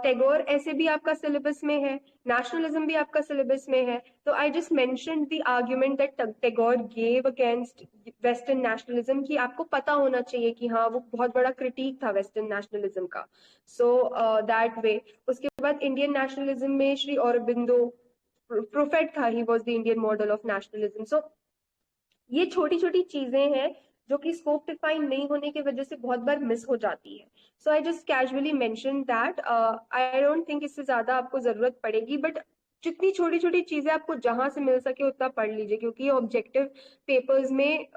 टैगोर ऐसे भी आपका सिलेबस में है, नेशनलिज्म भी आपका सिलेबस में है. तो I just mentioned the argument that Tagore gave against western nationalism की आपको पता होना चाहिए कि हाँ, वो बहुत बड़ा क्रिटिक था वेस्टर्न नेशनलिज्म का. So that way. उसके बाद इंडियन नेशनलिज्म में श्री औरबिंदो प्रोफेट था, he was the Indian model of nationalism. So ये छोटी छोटी चीजें हैं जो कि स्कोप डिफाइन नहीं होने की वजह से बहुत बार मिस हो जाती है. So I just casually mention that. I don't think इससे ज्यादा आपको जरूरत पड़ेगी, बट जितनी छोटी छोटी चीजें आपको जहां से मिल सके उतना पढ़ लीजिए, क्योंकि ऑब्जेक्टिव पेपर्स में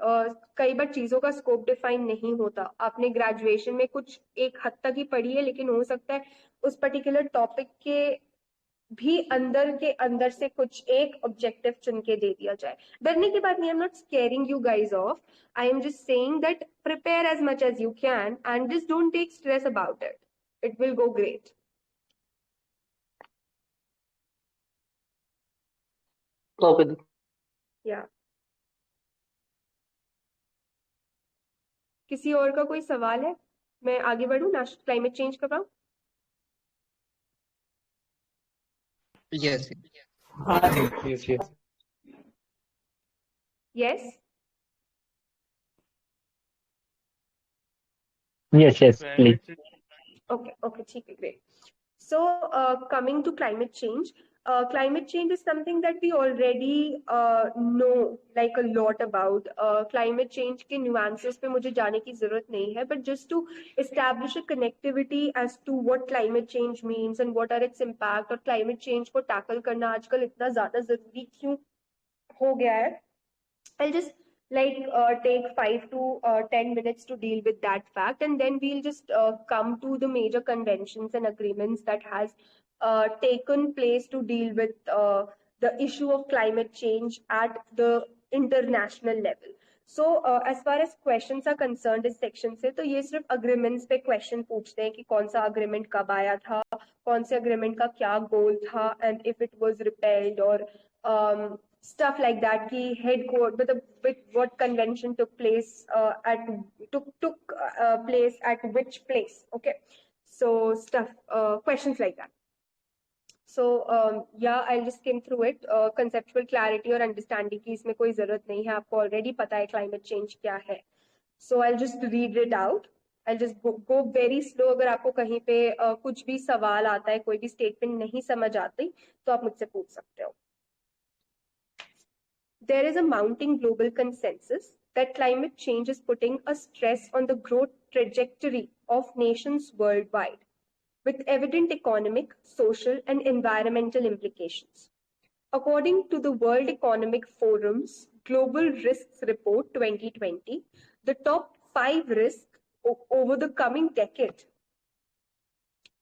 कई बार चीजों का स्कोप डिफाइन नहीं होता. आपने ग्रेजुएशन में कुछ एक हद तक ही पढ़ी है, लेकिन हो सकता है उस पर्टिकुलर टॉपिक के भी अंदर के अंदर से कुछ एक ऑब्जेक्टिव चुन के दे दिया जाए. डरने की बात नहीं. I am not scaring you guys off. I am just saying that prepare as much as you can and just don't take stress about it. It will go great. Okay. या किसी और का कोई सवाल है? मैं आगे बढ़ू, क्लाइमेट चेंज करवाऊं? Yes. yes, yes. Yes. Yes, please. Okay, ठीक है, great. So coming to climate change, climate change is something that we already know like a lot about. Climate change के nuances पे मुझे जाने की जरूरत नहीं है, but just to establish a connectivity as to what climate change means and what are its impact, और climate change को tackle करना आजकल इतना ज्यादा जरूरी क्यों हो गया है. I'll just take 5 to 10 minutes to deal with that fact, and then we'll just come to the major conventions and agreements that has taken place to deal with the issue of climate change at the international level. So as far as questions are concerned इस section से, तो ये सिर्फ agreements पे question पूछते हैं कि कौन सा agreement कब आया था, कौन से agreement का क्या goal था, and if it was repealed or stuff like that ki headquarter with what convention took place place at which place. Okay, so stuff questions like that. So yeah, I'll just skim through it. Conceptual clarity और understanding की इसमें कोई जरूरत नहीं है, आपको already पता है climate change क्या है. So I'll just read it out. I'll just go very slow. अगर आपको कहीं पे कुछ भी सवाल आता है, कोई भी statement नहीं समझ आती, तो आप मुझसे पूछ सकते हो. There is a mounting global consensus that climate change is putting a stress on the growth trajectory of nations worldwide, with evident economic, social, and environmental implications. According to the World Economic Forum's Global Risks Report 2020, the top 5 risks over the coming decade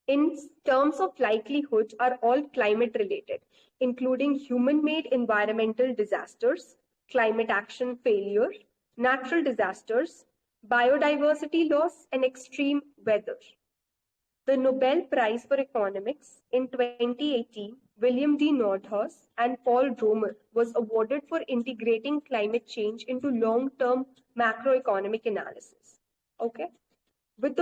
in terms of likelihood are all climate related, including human-made environmental disasters, climate action failure, natural disasters, biodiversity loss, and extreme weather. The Nobel Prize for Economics in 2018, William D. Nordhaus and Paul Romer was awarded for integrating climate change into long-term macroeconomic analysis. Okay. While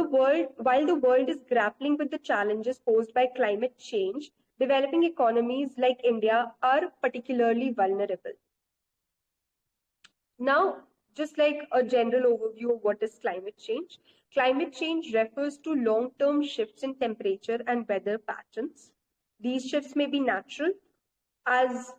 the world is grappling with the challenges posed by climate change, developing economies like India are particularly vulnerable. Now, just like a general overview of what is climate change. Climate change refers to long-term shifts in temperature and weather patterns. These shifts may be natural as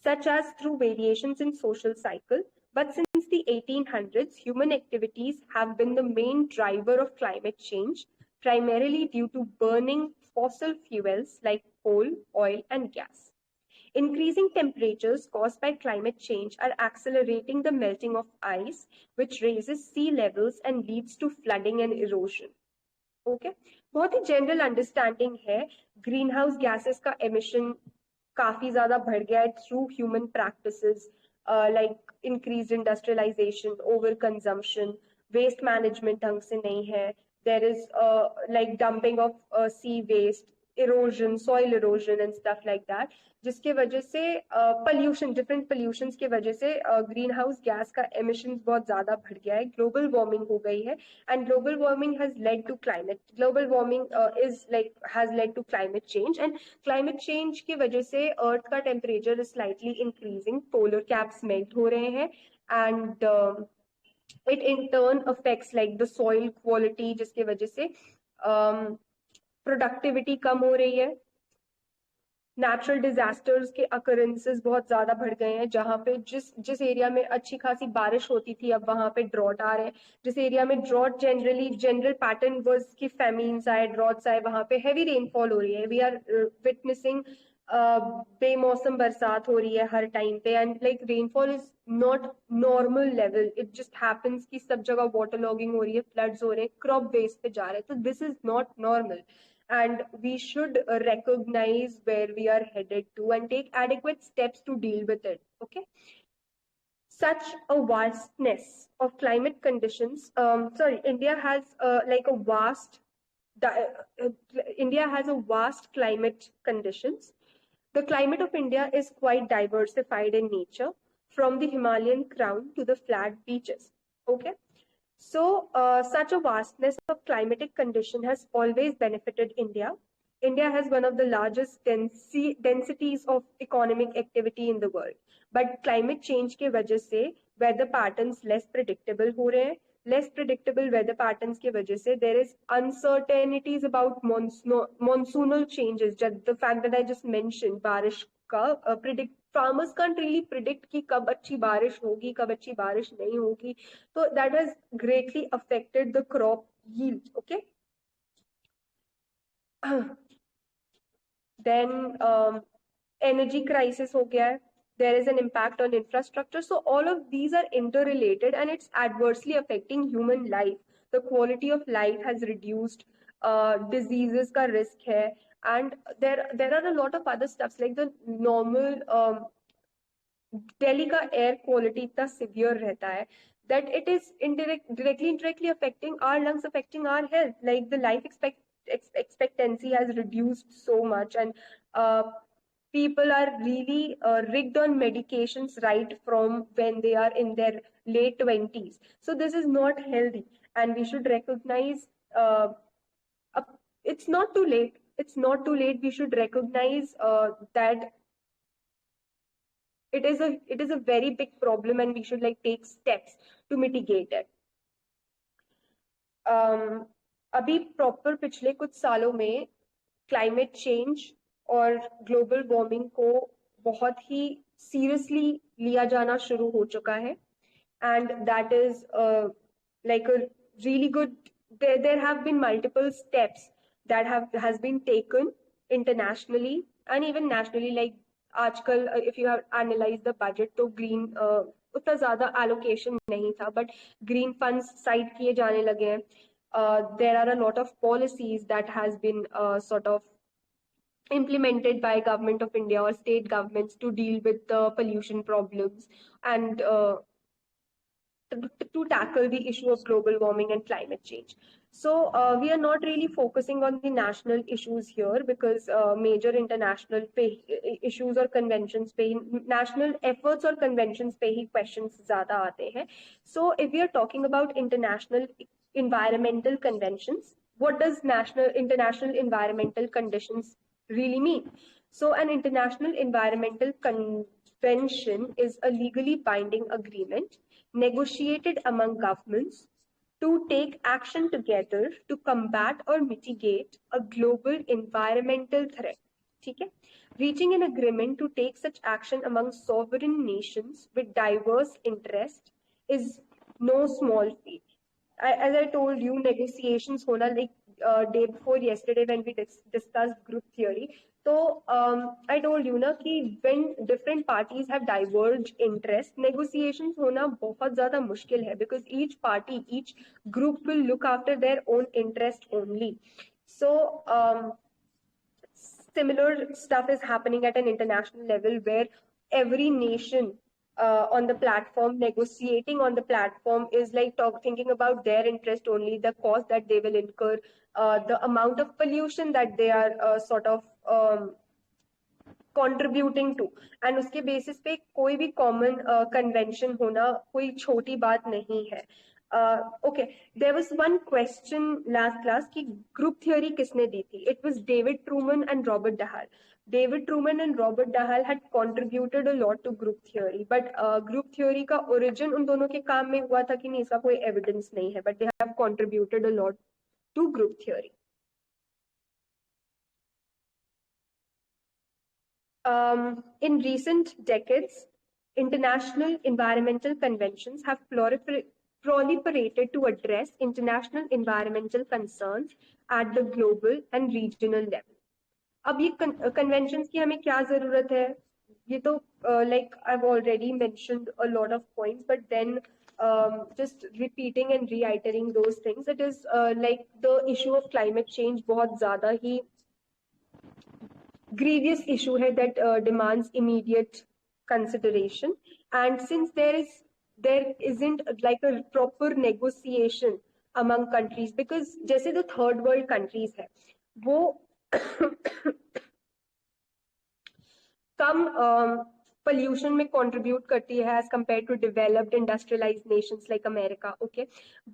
such as through variations in social cycle. But since the 1800s, human activities have been the main driver of climate change, primarily due to burning fossil fuels like coal, oil, and gas. Increasing temperatures caused by climate change are accelerating the melting of ice, which raises sea levels and leads to flooding and erosion. Okay बहुत ही general understanding है greenhouse gases का emission काफी ज्यादा बढ़ गया है through human practices like increase industrialisation over consumption waste management ढंग से नहीं है there is like dumping of sea waste erosion soil erosion and stuff like that जिसके वजह से पॉल्यूशन डिफरेंट पॉल्यूशंस की वजह से ग्रीन हाउस गैस का एमिशन बहुत ज्यादा बढ़ गया है ग्लोबल वार्मिंग हो गई है and global warming has led to global warming has led to climate change and climate change की वजह से earth का temperature is slightly increasing polar caps melt हो रहे हैं and it in turn affects like the soil quality जिसकी वजह से productivity कम हो रही है नेचुरल डिजास्टर्स के अकरेंसेस बहुत ज्यादा बढ़ गए हैं जहां पे जिस एरिया में अच्छी खासी बारिश होती थी अब वहां पे ड्रॉट आ रहे हैं जिस एरिया में ड्रॉट जनरल पैटर्न वाज कि फेमीन्स आए ड्रॉट्स आए वहां पे हैवी रेनफॉल हो रही है वी आर विटनेसिंग बेमौसम बरसात हो रही है हर टाइम पे and like rainfall is not normal level it just happens कि सब जगह वाटर लॉगिंग हो रही है फ्लड्स हो रहे हैं क्रॉप बेस पे जा रहे हैं तो this is not normal and we should recognize where we are headed to and take adequate steps to deal with it. Okay. Such a vastness of climate conditions. India has India has a vast climate conditions. The climate of India is quite diversified in nature, from the Himalayan crown to the flat beaches. Okay. So, such a vastness of climatic condition has always benefited India. India has one of the largest densities of economic activity in the world. But climate change के वजह से weather patterns less predictable हो रहे हैं. Less predictable weather patterns के वजह से there is uncertainties about monsoonal changes. The fact that I just mentioned, बारिश का farmers can't really predict कि कब अच्छी बारिश होगी कब अच्छी बारिश नहीं होगी तो that has greatly affected the crop yield. Okay. Then energy crisis हो गया है there is an impact on infrastructure so all of these are interrelated and it's adversely affecting human life the quality of life has reduced diseases का risk है and there are a lot of other stuffs like the normal Delhi का air quality इतना severe रहता है that it is directly affecting our lungs affecting our health like the life expectancy has reduced so much and people are really rigged on medications right from when they are in their late 20s so this is not healthy and we should recognize it's not too late we should recognize that it is a very big problem and we should like take steps to mitigate it अभी proper पिछले कुछ सालों में climate change और global warming को बहुत ही seriously लिया जाना शुरू हो चुका है and that is like a really good there have been multiple steps that has been taken internationally and even nationally like आजकल if you have analyzed the budget तो green उतना ज्यादा allocation नहीं था but green funds side किए जाने लगे हैं there are a lot of policies that has been sort of implemented by government of India or state governments to deal with the pollution problems and to tackle the issue of global warming and climate change. So we are not really focusing on the national issues here because major international issues or conventions पे national efforts or conventions पे ही questions ज़्यादा आते हैं. So if we are talking about international environmental conventions, what does international environmental conditions really mean? So an international environmental convention is a legally binding agreement negotiated among governments to take action together to combat or mitigate a global environmental threat. ठीक है. Reaching an agreement to take such action among sovereign nations with diverse interests is no small feat. As I told you, negotiations hona like day before yesterday when we discussed group theory. So I told you na कि when different parties have diverged interest, negotiations hona बहुत ज़्यादा मुश्किल है because each party, each group will look after their own interest only. So similar stuff is happening at an international level where every nation on the platform negotiating on the platform is like thinking about their interest only, the cost that they will incur, the amount of pollution that they are sort of contributing to, and उसके basis पे कोई भी common convention होना कोई छोटी बात नहीं है. Okay, there was one question last class कि group theory किसने दी थी? It was David Truman and Robert Dahl. David Truman and Robert Dahl had contributed a lot to group theory, but group theory का origin उन दोनों के काम में हुआ था कि नहीं, इसका कोई evidence नहीं है, but they have contributed a lot to group theory. In recent decades, international environmental conventions have proliferated to address international environmental concerns at the global and regional level. अब ये conventions की हमें क्या जरूरत है? ये तो like I've already mentioned a lot of points, but then just repeating and reiterating those things, it is like the issue of climate change बहुत ज़्यादा ही grievous issue है that demands immediate consideration, and since there isn't like a proper negotiation among countries, because जैसे the third world countries है वो कम pollution में contribute करती है as compared to developed industrialized nations like America, okay,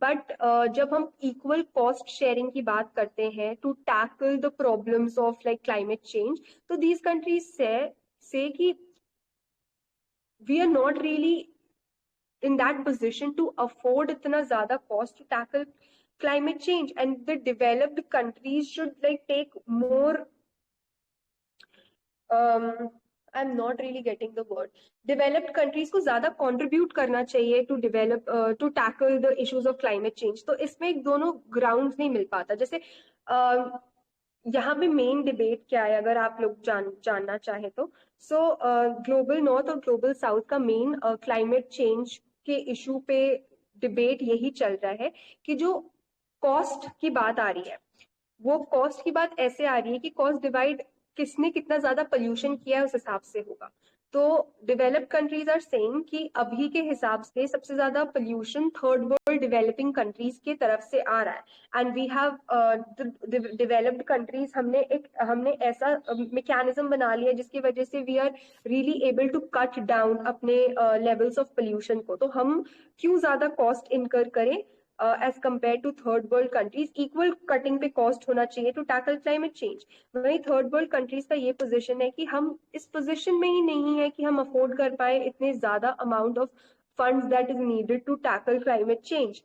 but जब हम equal cost sharing की बात करते हैं to tackle the problems of like climate change, तो these countries say कि we are not really in that position to afford इतना ज़्यादा cost to tackle climate change, and the developed countries should like take more I'm not really getting the word. Developed countries को ज़्यादा contribute करना चाहिए to develop to tackle the issues of climate change. तो इसमें एक दोनों grounds नहीं मिल पाता. जैसे यहाँ पे मेन डिबेट क्या है अगर आप लोग जानना चाहे तो. सो ग्लोबल नॉर्थ और ग्लोबल साउथ का मेन क्लाइमेट चेंज के इशू पे डिबेट यही चल रहा है कि जो कॉस्ट की बात आ रही है वो कॉस्ट की बात ऐसे आ रही है कि कॉस्ट डिवाइड किसने कितना ज्यादा पोल्यूशन किया है उस हिसाब से होगा. तो डेवलप्ड कंट्रीज आर सेइंग कि अभी के हिसाब से सबसे ज्यादा pollution third world developing countries की तरफ से आ रहा है, and we have developed countries हमने ऐसा मैकेनिज्म बना लिया जिसकी वजह से we are really able to cut down अपने लेवल्स ऑफ पोल्यूशन को. तो हम क्यों ज्यादा कॉस्ट इनकर करें as compared to third world countries? Equal cutting पे cost होना चाहिए to tackle climate change. वही third world countries का ये position है कि हम इस position में ही नहीं है कि हम afford कर पाए इतने ज़्यादा amount of funds that is needed to tackle climate change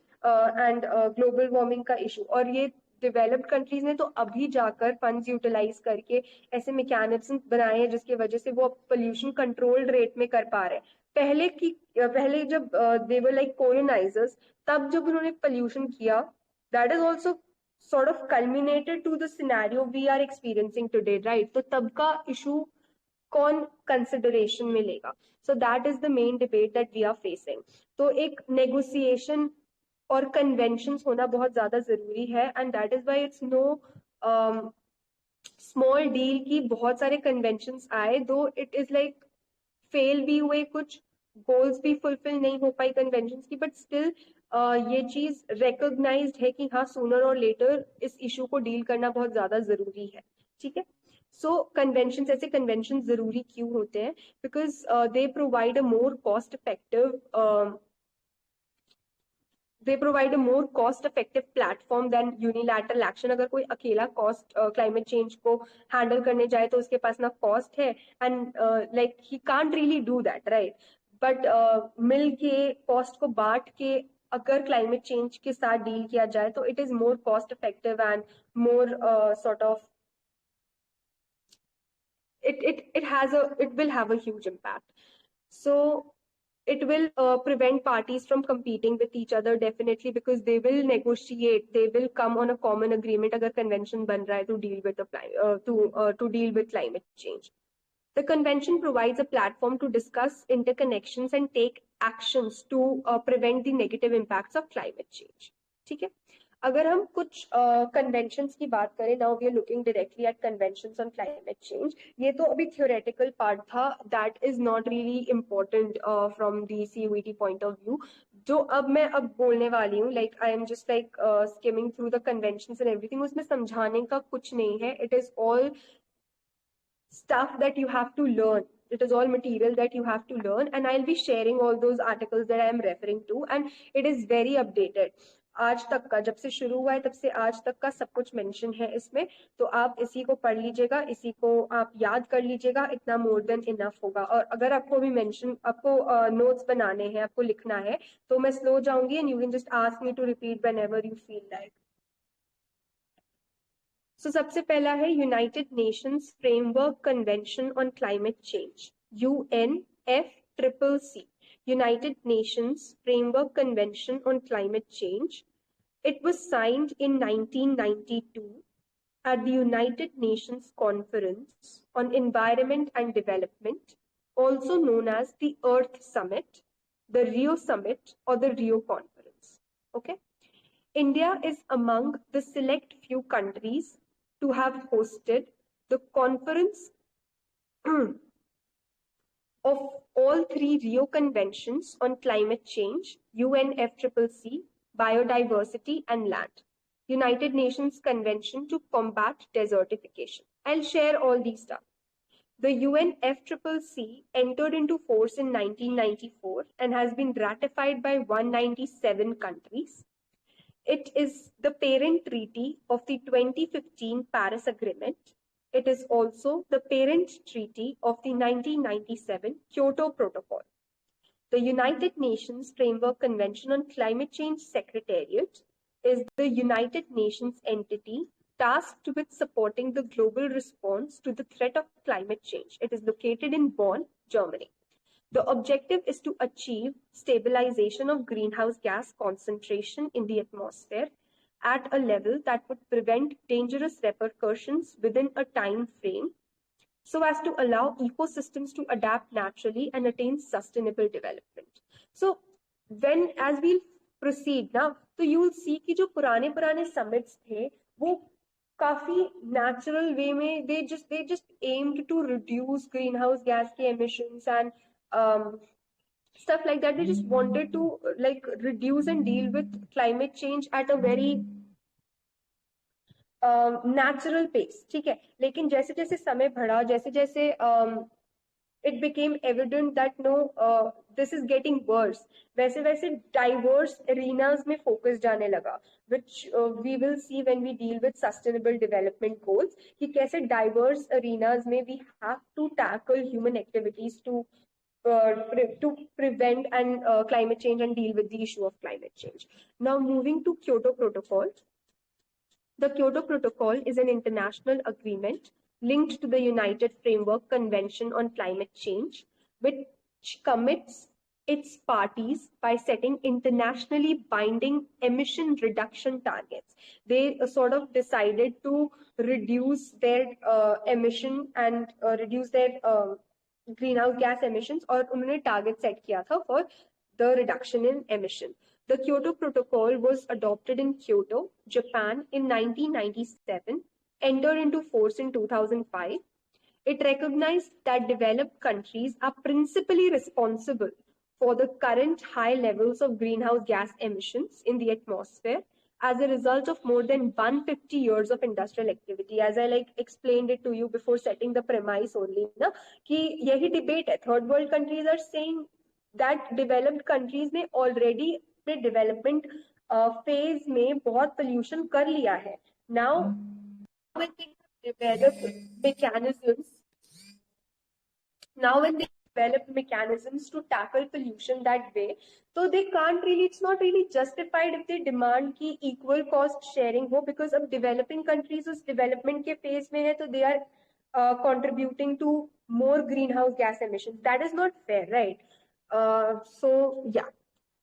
and global warming का issue. और ये डेवलप्ड कंट्रीज ने तो अभी जाकर फंड्स यूटिलाइज करके ऐसे मैकेनिज्म बनाए हैं जिसकी वजह से वो पोल्यूशन कंट्रोल्ड रेट में कर पा रहे हैं. पहले जब दे वर लाइक कोलोनाइजर्स, तब जब उन्होंने पोल्यूशन किया, that is also sort of culminated to the scenario we are experiencing today, right? तो तब का इशू कौन कंसिडरेशन में लेगा? So that is the main debate that we are facing. तो एक नेगोशिएशन और कन्वेंशंस होना बहुत ज्यादा जरूरी है, and that is why it's know small deal की बहुत सारे कन्वेंशंस आए, दो इट इज लाइक फेल भी हुए, कुछ गोल्स भी फुलफिल नहीं हो पाई कन्वेंशंस की, बट स्टिल ये चीज रिकॉग्नाइज्ड है कि हाँ सूनर और लेटर इस इशू को डील करना बहुत ज्यादा जरूरी है. ठीक है. सो कन्वेंशंस, ऐसे कन्वेंशन जरूरी क्यों होते हैं? Because they provide a more cost effective they provide a more cost effective platform than unilateral action. अगर कोई अकेला कॉस्ट क्लाइमेट चेंज को हैंडल करने जाए तो उसके पास ना कॉस्ट है, and like he can't really do that, right? But मिल के कॉस्ट को बांट के अगर क्लाइमेट चेंज के साथ डील किया जाए तो it is more cost effective and more sort of it will have a huge impact. So it will prevent parties from competing with each other definitely, because they will negotiate, they will come on a common agreement अगर convention बन रहा है to deal with to deal with climate change. The convention provides a platform to discuss interconnections and take actions to prevent the negative impacts of climate change. ठीक है. अगर हम कुछ conventions की बात करें, now we are looking directly at conventions on climate change. ये तो अभी थियोरेटिकल पार्ट था, that is not really important from the CUET point of view. जो अब मैं बोलने वाली हूँ, like I am just like skimming through the conventions and everything, उसमें समझाने का कुछ नहीं है. It is all stuff that you have to learn. It is all material that you have to learn, and I'll be sharing all those articles that I am referring to, and it is very updated. आज तक का, जब से शुरू हुआ है तब से आज तक का सब कुछ मेंशन है इसमें, तो आप इसी को पढ़ लीजिएगा, इसी को आप याद कर लीजिएगा, इतना मोर देन इनफ होगा. और अगर आपको भी मेंशन, आपको नोट्स बनाने हैं, आपको लिखना है, तो मैं स्लो जाऊंगी and you can just ask me to repeat whenever you feel like. So सबसे पहला है United Nations Framework Convention on climate Change, UNFCCC. United Nations Framework Convention on Climate Change. It was signed in 1992 at the United Nations Conference on Environment and Development, also known as the Earth Summit, the Rio Summit, or the Rio Conference. Okay. India is among the select few countries to have hosted the conference of all three Rio Conventions on climate change, UNFCCC, biodiversity and land, United Nations Convention to combat desertification. I'll share all these stuff. The UNFCCC entered into force in 1994 and has been ratified by 197 countries. It is the parent treaty of the 2015 Paris Agreement. It is also the parent treaty of the 1997 Kyoto Protocol. The United Nations Framework Convention on Climate Change Secretariat is the United Nations entity tasked with supporting the global response to the threat of climate change. It is located in Bonn, Germany. The objective is to achieve stabilization of greenhouse gas concentration in the atmosphere at a level that would prevent dangerous repercussions within a time frame, so as to allow ecosystems to adapt naturally and attain sustainable development. So when, as we'll proceed now, so you will see कि जो पुराने summits थे, वो काफी natural way में they just aimed to reduce greenhouse gas emissions and stuff like that. They just wanted to like reduce and deal with climate change at a very natural pace. ठीक है. लेकिन जैसे जैसे समय बढ़ा, जैसे जैसे it became evident that no, this is getting worse, वैसे वैसे diverse arenas में focus जाने लगा, which we will see when we deal with sustainable development goals, कि कैसे diverse arenas में we have to tackle human activities to prevent and climate change and deal with the issue of climate change. Now moving to Kyoto Protocol. The Kyoto Protocol is an international agreement linked to the United Framework Convention on Climate Change, which commits its parties by setting internationally binding emission reduction targets. They sort of decided to reduce their emission and reduce their greenhouse gas emissions, और उन्होंने target set किया था for the reduction in emission. The Kyoto Protocol was adopted in Kyoto, Japan in 1997, entered into force in 2005. It recognized that developed countries are principally responsible for the current high levels of greenhouse gas emissions in the atmosphere as a result of more than 150 years of industrial activity. As I like explained it to you before setting the premise only, na, कि यही debate है. Third world countries are saying that developed countries ने already अपने development phase में बहुत pollution कर लिया है. Now, when they develop mechanisms, to tackle pollution that way, so they can't really, it's not really justified if they demand कि equal cost sharing हो, because अब developing countries उस development के phase में है, तो they are contributing to more greenhouse gas emissions. That is not fair, right? So yeah,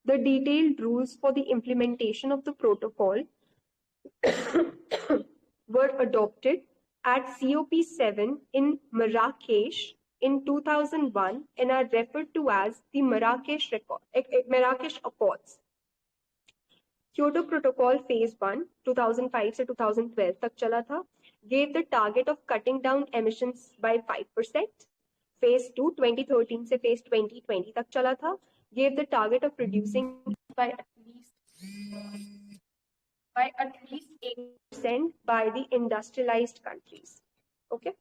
the detailed rules for the implementation of the protocol were adopted at COP7 in Marrakesh in 2001 and are referred to as the Marrakesh Accords. Kyoto Protocol Phase 1 2005 से 2012 तक चला था, gave the target of cutting down emissions by 5%. Phase 2 2013 से Phase 2020 तक चला था, gave the target of reducing by at least 8% by the industrialized countries. Okay.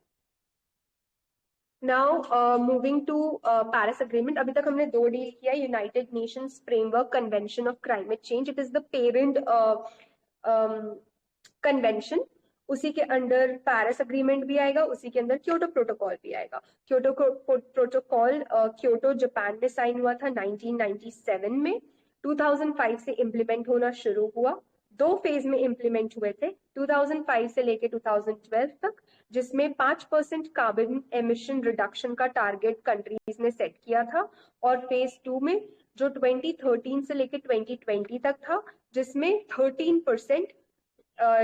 Now moving to Paris Agreement. अभी तक हमने दो डील किया, United Nations Framework Convention of Climate Change. It is the parent convention. उसी के under Paris agreement भी आएगा, उसी के अंदर क्योटो प्रोटोकॉल भी आएगा. क्योटो प्रोटोकॉल क्योटो जापान में साइन हुआ था 1997 में. 2005 से इम्प्लीमेंट होना शुरू हुआ. दो फेज में इम्प्लीमेंट हुए थे 2005 से लेके 2012 तक, जिसमें 5% कार्बन एमिशन रिडक्शन का टारगेट कंट्रीज ने सेट किया था. और फेज 2 में जो 2013 से लेके 2020 तक था, जिसमें 13%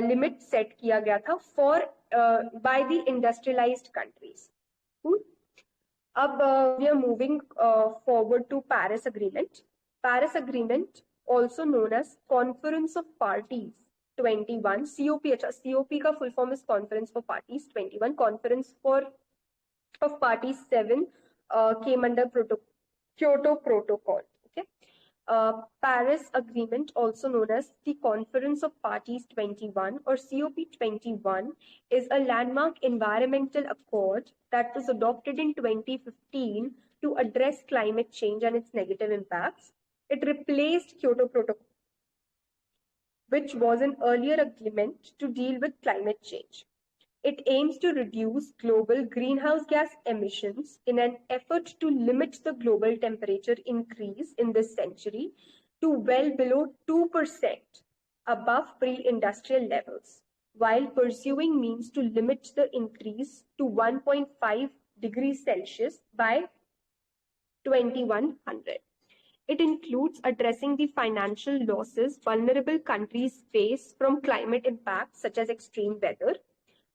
लिमिट सेट किया गया था for by the industrialised countries. अब we are moving forward to Paris agreement. Paris agreement also known as Conference of Parties 21, COP. अच्छा, COP का full form is Conference for Parties 21. Conference of Parties 7 came under Kyoto Protocol. Okay. Paris Agreement, also known as the Conference of Parties 21 or COP 21, is a landmark environmental accord that was adopted in 2015 to address climate change and its negative impacts. It replaced Kyoto Protocol, which was an earlier agreement to deal with climate change. It aims to reduce global greenhouse gas emissions in an effort to limit the global temperature increase in this century to well below 2% above pre-industrial levels, while pursuing means to limit the increase to 1.5 degrees Celsius by 2100. It includes addressing the financial losses vulnerable countries face from climate impacts such as extreme weather,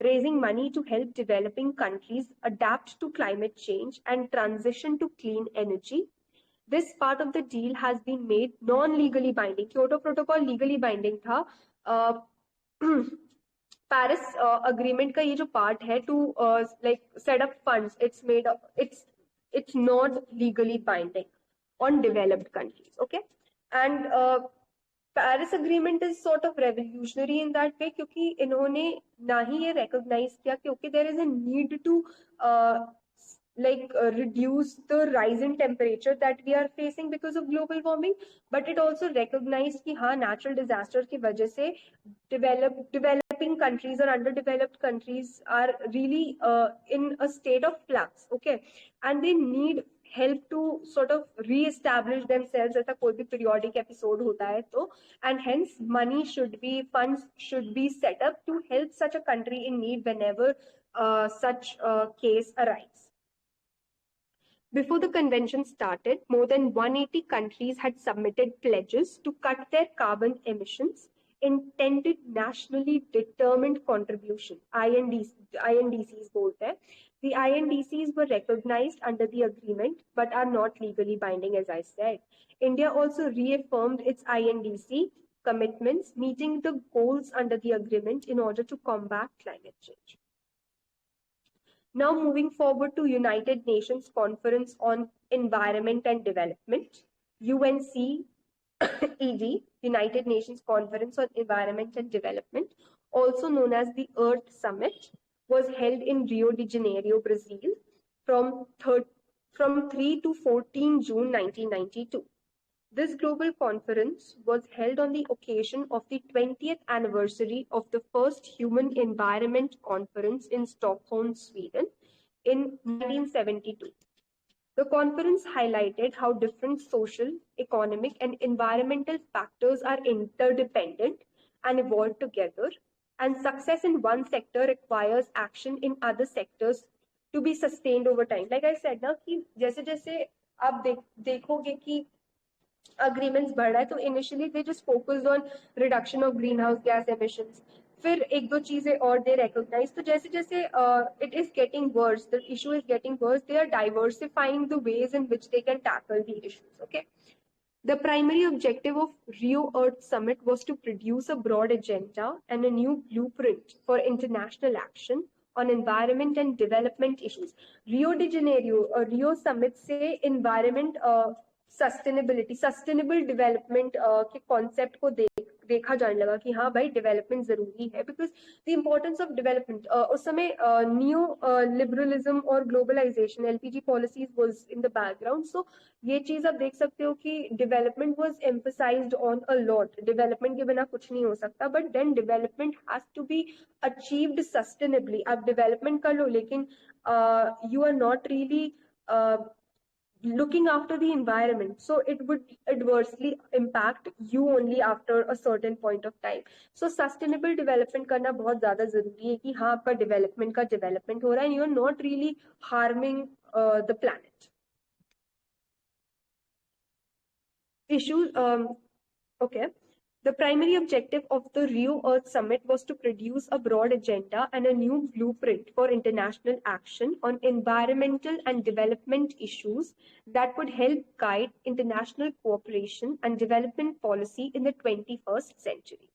raising money to help developing countries adapt to climate change and transition to clean energy. This part of the deal has been made non-legally binding. Kyoto Protocol legally binding था. Paris agreement का ये जो part है to like set up funds, it's not legally binding on developed countries. Okay. And Paris Agreement is sort of revolutionary in that way क्योंकि इन्होंने ना ही ये recognize किया क्योंकि there is a need to reduce the rise in temperature that we are facing because of global warming, but it also recognized कि हाँ natural disaster की वजह से developing countries or underdeveloped countries are really in a state of flux. Okay. And they need help to sort of re-establish themselves. ऐसा कोई भी periodic episode होता है तो, and hence funds should be set up to help such a country in need whenever such a case arises. Before the convention started, more than 180 countries had submitted pledges to cut their carbon emissions, intended nationally determined contribution, INDCs बोलते हैं. The INDCs were recognized under the agreement but are not legally binding, as I said. India also reaffirmed its INDC commitments, meeting the goals under the agreement in order to combat climate change. Now moving forward to United Nations Conference on Environment and Development, UNCED, United Nations Conference on Environment and Development, also known as the Earth Summit, was held in Rio de Janeiro, Brazil from 3 to 14 June 1992. This global conference was held on the occasion of the 20th anniversary of the first Human Environment Conference in Stockholm, Sweden in 1972. The conference highlighted how different social, economic, and environmental factors are interdependent and evolve together, and success in one sector requires action in other sectors to be sustained over time. Like I said ना कि जैसे जैसे आप देखोगे कि agreements बढ़ रहा है तो initially they just focused on reduction of greenhouse gas emissions. फिर एक दो चीजें और they recognize. तो जैसे जैसे it is getting worse, the issue is getting worse, they are diversifying the ways in which they can tackle the issues. Okay. The primary objective of Rio Earth Summit was to produce a broad agenda and a new blueprint for international action on environment and development issues. Rio de Janeiro Rio Summit से environment sustainability sustainable development के concept को देखा जाने लगा कि हाँ भाई development जरूरी है because the importance of development उस समय न्यू लिबरलिज्म और globalisation LPG policies was in the background so ये चीज आप देख सकते हो कि development was emphasised on a lot development के बिना कुछ नहीं हो सकता but then development has to be achieved sustainably आप डेवलपमेंट कर लो लेकिन you are not really looking after the environment, so it would adversely impact you only after a certain point of time. So sustainable development करना बहुत ज्यादा जरूरी है कि हाँ आपका development हो रहा है and you are not really harming the planet. Okay. The primary objective of the Rio Earth Summit was to produce a broad agenda and a new blueprint for international action on environmental and development issues that would help guide international cooperation and development policy in the 21st century.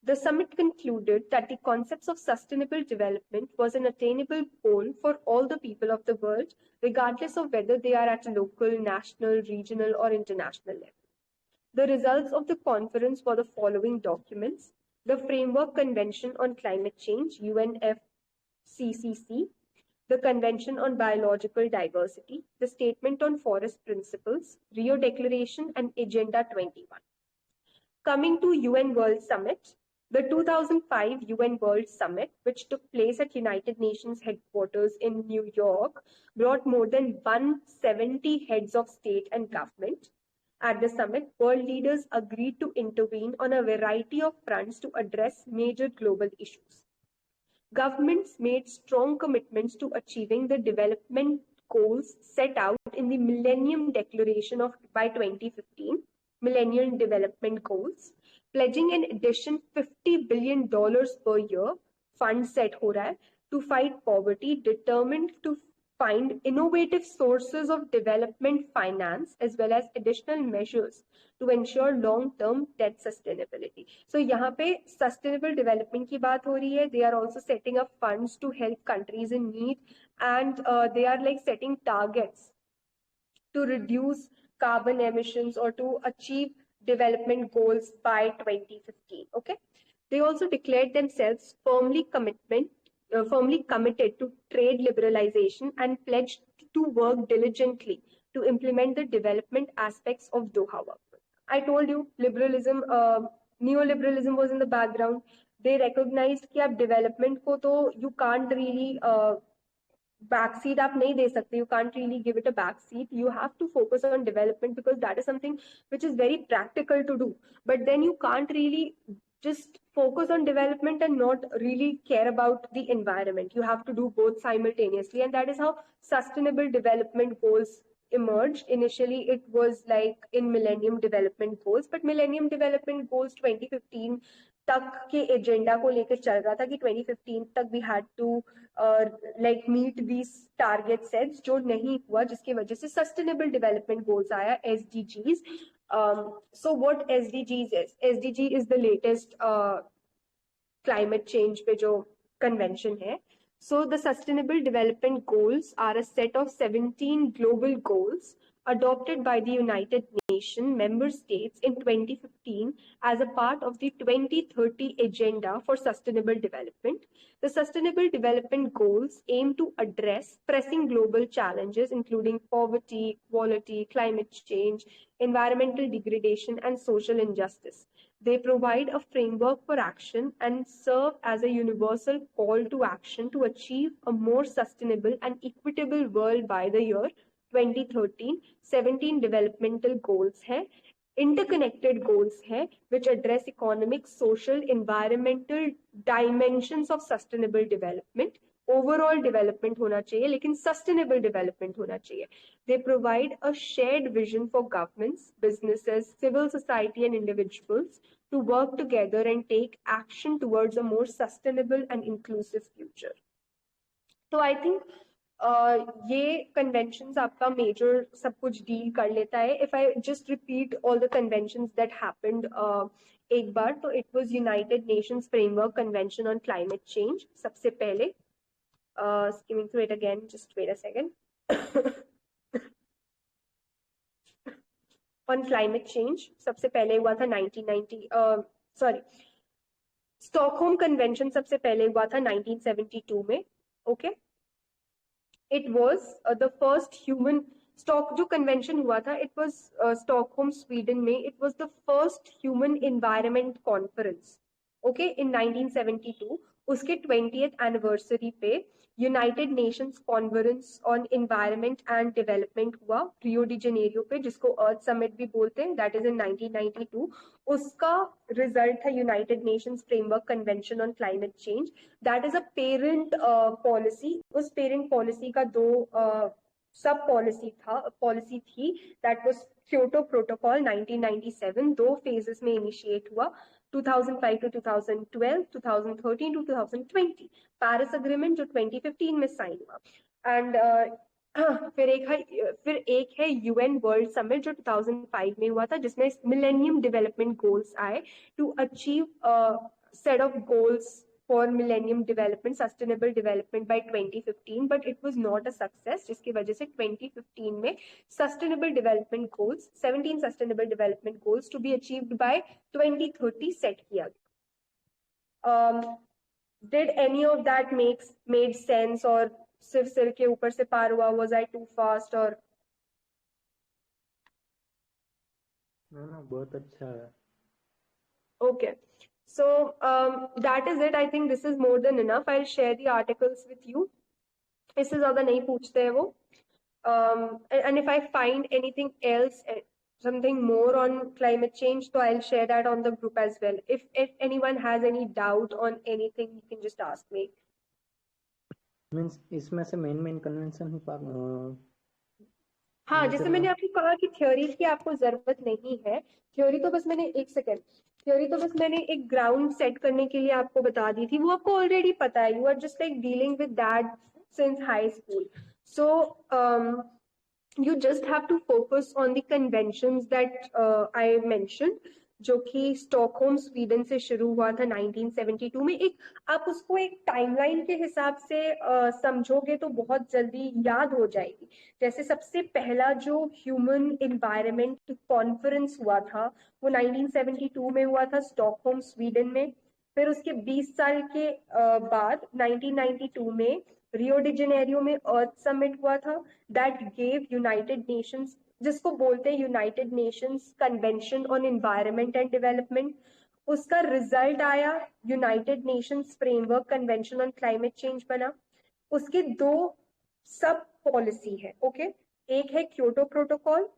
The summit concluded that the concepts of sustainable development was an attainable goal for all the people of the world, regardless of whether they are at a local, national, regional, or international level. The results of the conference were the following documents: the Framework Convention on Climate Change, UNFCCC, the Convention on Biological Diversity, the Statement on Forest Principles, Rio Declaration, and Agenda 21. Coming to UN World Summit, the 2005 UN World Summit, which took place at United Nations headquarters in New York, brought more than 170 heads of state and government. At the summit, world leaders agreed to intervene on a variety of fronts to address major global issues. Governments made strong commitments to achieving the development goals set out in the Millennium Declaration by 2015, Millennium Development Goals, pledging an additional $50 billion per year fund set ho raha hai to fight poverty, determined to find innovative sources of development finance as well as additional measures to ensure long-term debt sustainability. So यहाँ पे sustainable development की बात हो रही है. They are also setting up funds to help countries in need and they are like setting targets to reduce carbon emissions or to achieve development goals by 2015. Okay. They also declared themselves firmly committed to trade liberalization and pledged to work diligently to implement the development aspects of Doha work. I told you, liberalism, neoliberalism was in the background. They recognized कि आप development को तो you can't really backseat आप नहीं दे सकते. You can't really give it a backseat. You have to focus on development because that is something which is very practical to do. But then you can't really just focus on development and not really care about the environment. You have to do both simultaneously, and that is how sustainable development goals emerged. Initially, it was like in Millennium Development Goals, but Millennium Development Goals 2015 तक के agenda को लेकर चल रहा था कि 2015 तक we had to like meet these target sets, जो नहीं हुआ, जिसकी वजह से Sustainable Development Goals आया, SDGs. So what SDGs is? SDG is the latest climate change पे जो convention है. So the Sustainable Development Goals are a set of 17 global goals adopted by the United Nations member states in 2015 as a part of the 2030 Agenda for Sustainable Development. The Sustainable Development Goals aim to address pressing global challenges including poverty, equality, climate change, environmental degradation, and social injustice. They provide a framework for action and serve as a universal call to action to achieve a more sustainable and equitable world by the year 2013. 17 developmental goals हैं. interconnected goals हैं which address economic, social, environmental dimensions of sustainable development. Overall development होना चाहिए लेकिन sustainable development होना चाहिए. They provide a shared vision for governments, businesses, civil society and individuals to work together and take action towards a more sustainable and inclusive future. So I think ये conventions आपका major सब कुछ deal कर लेता है. If I just repeat all the conventions that happened एक बार, तो it was United Nations Framework Convention on Climate Change सबसे पहले. Skimming through it again, just wait a second. On climate change सबसे पहले हुआ था 1990 sorry Stockholm Convention सबसे पहले हुआ था 1972 में. Okay, it was the first human जो convention हुआ था, it was Stockholm, Sweden में. It was the first human environment conference. Okay, in 1972 उसके 20th anniversary पे United Nations conference on environment and development हुआ रियो डी जेनेरियो पे, जिसको अर्थ summit भी बोलते हैं. That is in 1992. उसका रिजल्ट था United Nations Framework Convention on climate change. That is a parent policy. उस पेरेंट पॉलिसी का दो सब पॉलिसी थी. That was Kyoto protocol 1997. दो फेजेस में इनिशिएट हुआ, 2005 to 2012, 2013 to 2020. पेरिस अग्रीमेंट जो 2015 में साइन हुआ. एंड फिर एक है यूएन वर्ल्ड समिट जो 2005 में हुआ था, जिसमें मिलेनियम डेवलपमेंट गोल्स आए to achieve set of goals for millennium development, sustainable development by 2015, but it was not a success, जिसकी वजह से 2015 में sustainable development goals, 17 sustainable development goals to be achieved by 2030 set किया गया. Did any of that made sense, और सिर्फ सिर के ऊपर से पार हुआ? Was I too fast? और ना बहुत अच्छा है. Okay. So that is it. I think this is more than enough. I'll share the articles with you. इससे ज़्यादा नहीं पूछते हैं वो. And if I find anything else, something more on climate change, so I'll share that on the group as well. If anyone has any doubt on anything, you can just ask me. Means इसमें से main convention ही हाँ, जैसे मैंने आपको कहा कि theory की आपको जरूरत नहीं है. थ्योरी तो बस मैंने एक ग्राउंड सेट करने के लिए आपको बता दी थी. वो आपको ऑलरेडी पता है. You are just like dealing with that since high school. So you just have to focus on the conventions that I mentioned, जो कि स्टॉकहोम स्वीडन से शुरू हुआ था 1972 में. आप उसको एक टाइमलाइन के हिसाब से समझोगे तो बहुत जल्दी याद हो जाएगी. जैसे सबसे पहला जो ह्यूमन एनवायरनमेंट कॉन्फ्रेंस हुआ था वो 1972 में हुआ था स्टॉकहोम स्वीडन में. फिर उसके 20 साल के बाद 1992 में रियो डी जेनेरियो में अर्थ समिट हुआ था. दैट गेव यूनाइटेड नेशंस, जिसको बोलते हैं United Nations convention on environment and development. उसका रिजल्ट आया, United Nations Framework Convention on climate change बना. उसके दो सब पॉलिसी है. ओके, एक है क्योटो प्रोटोकॉल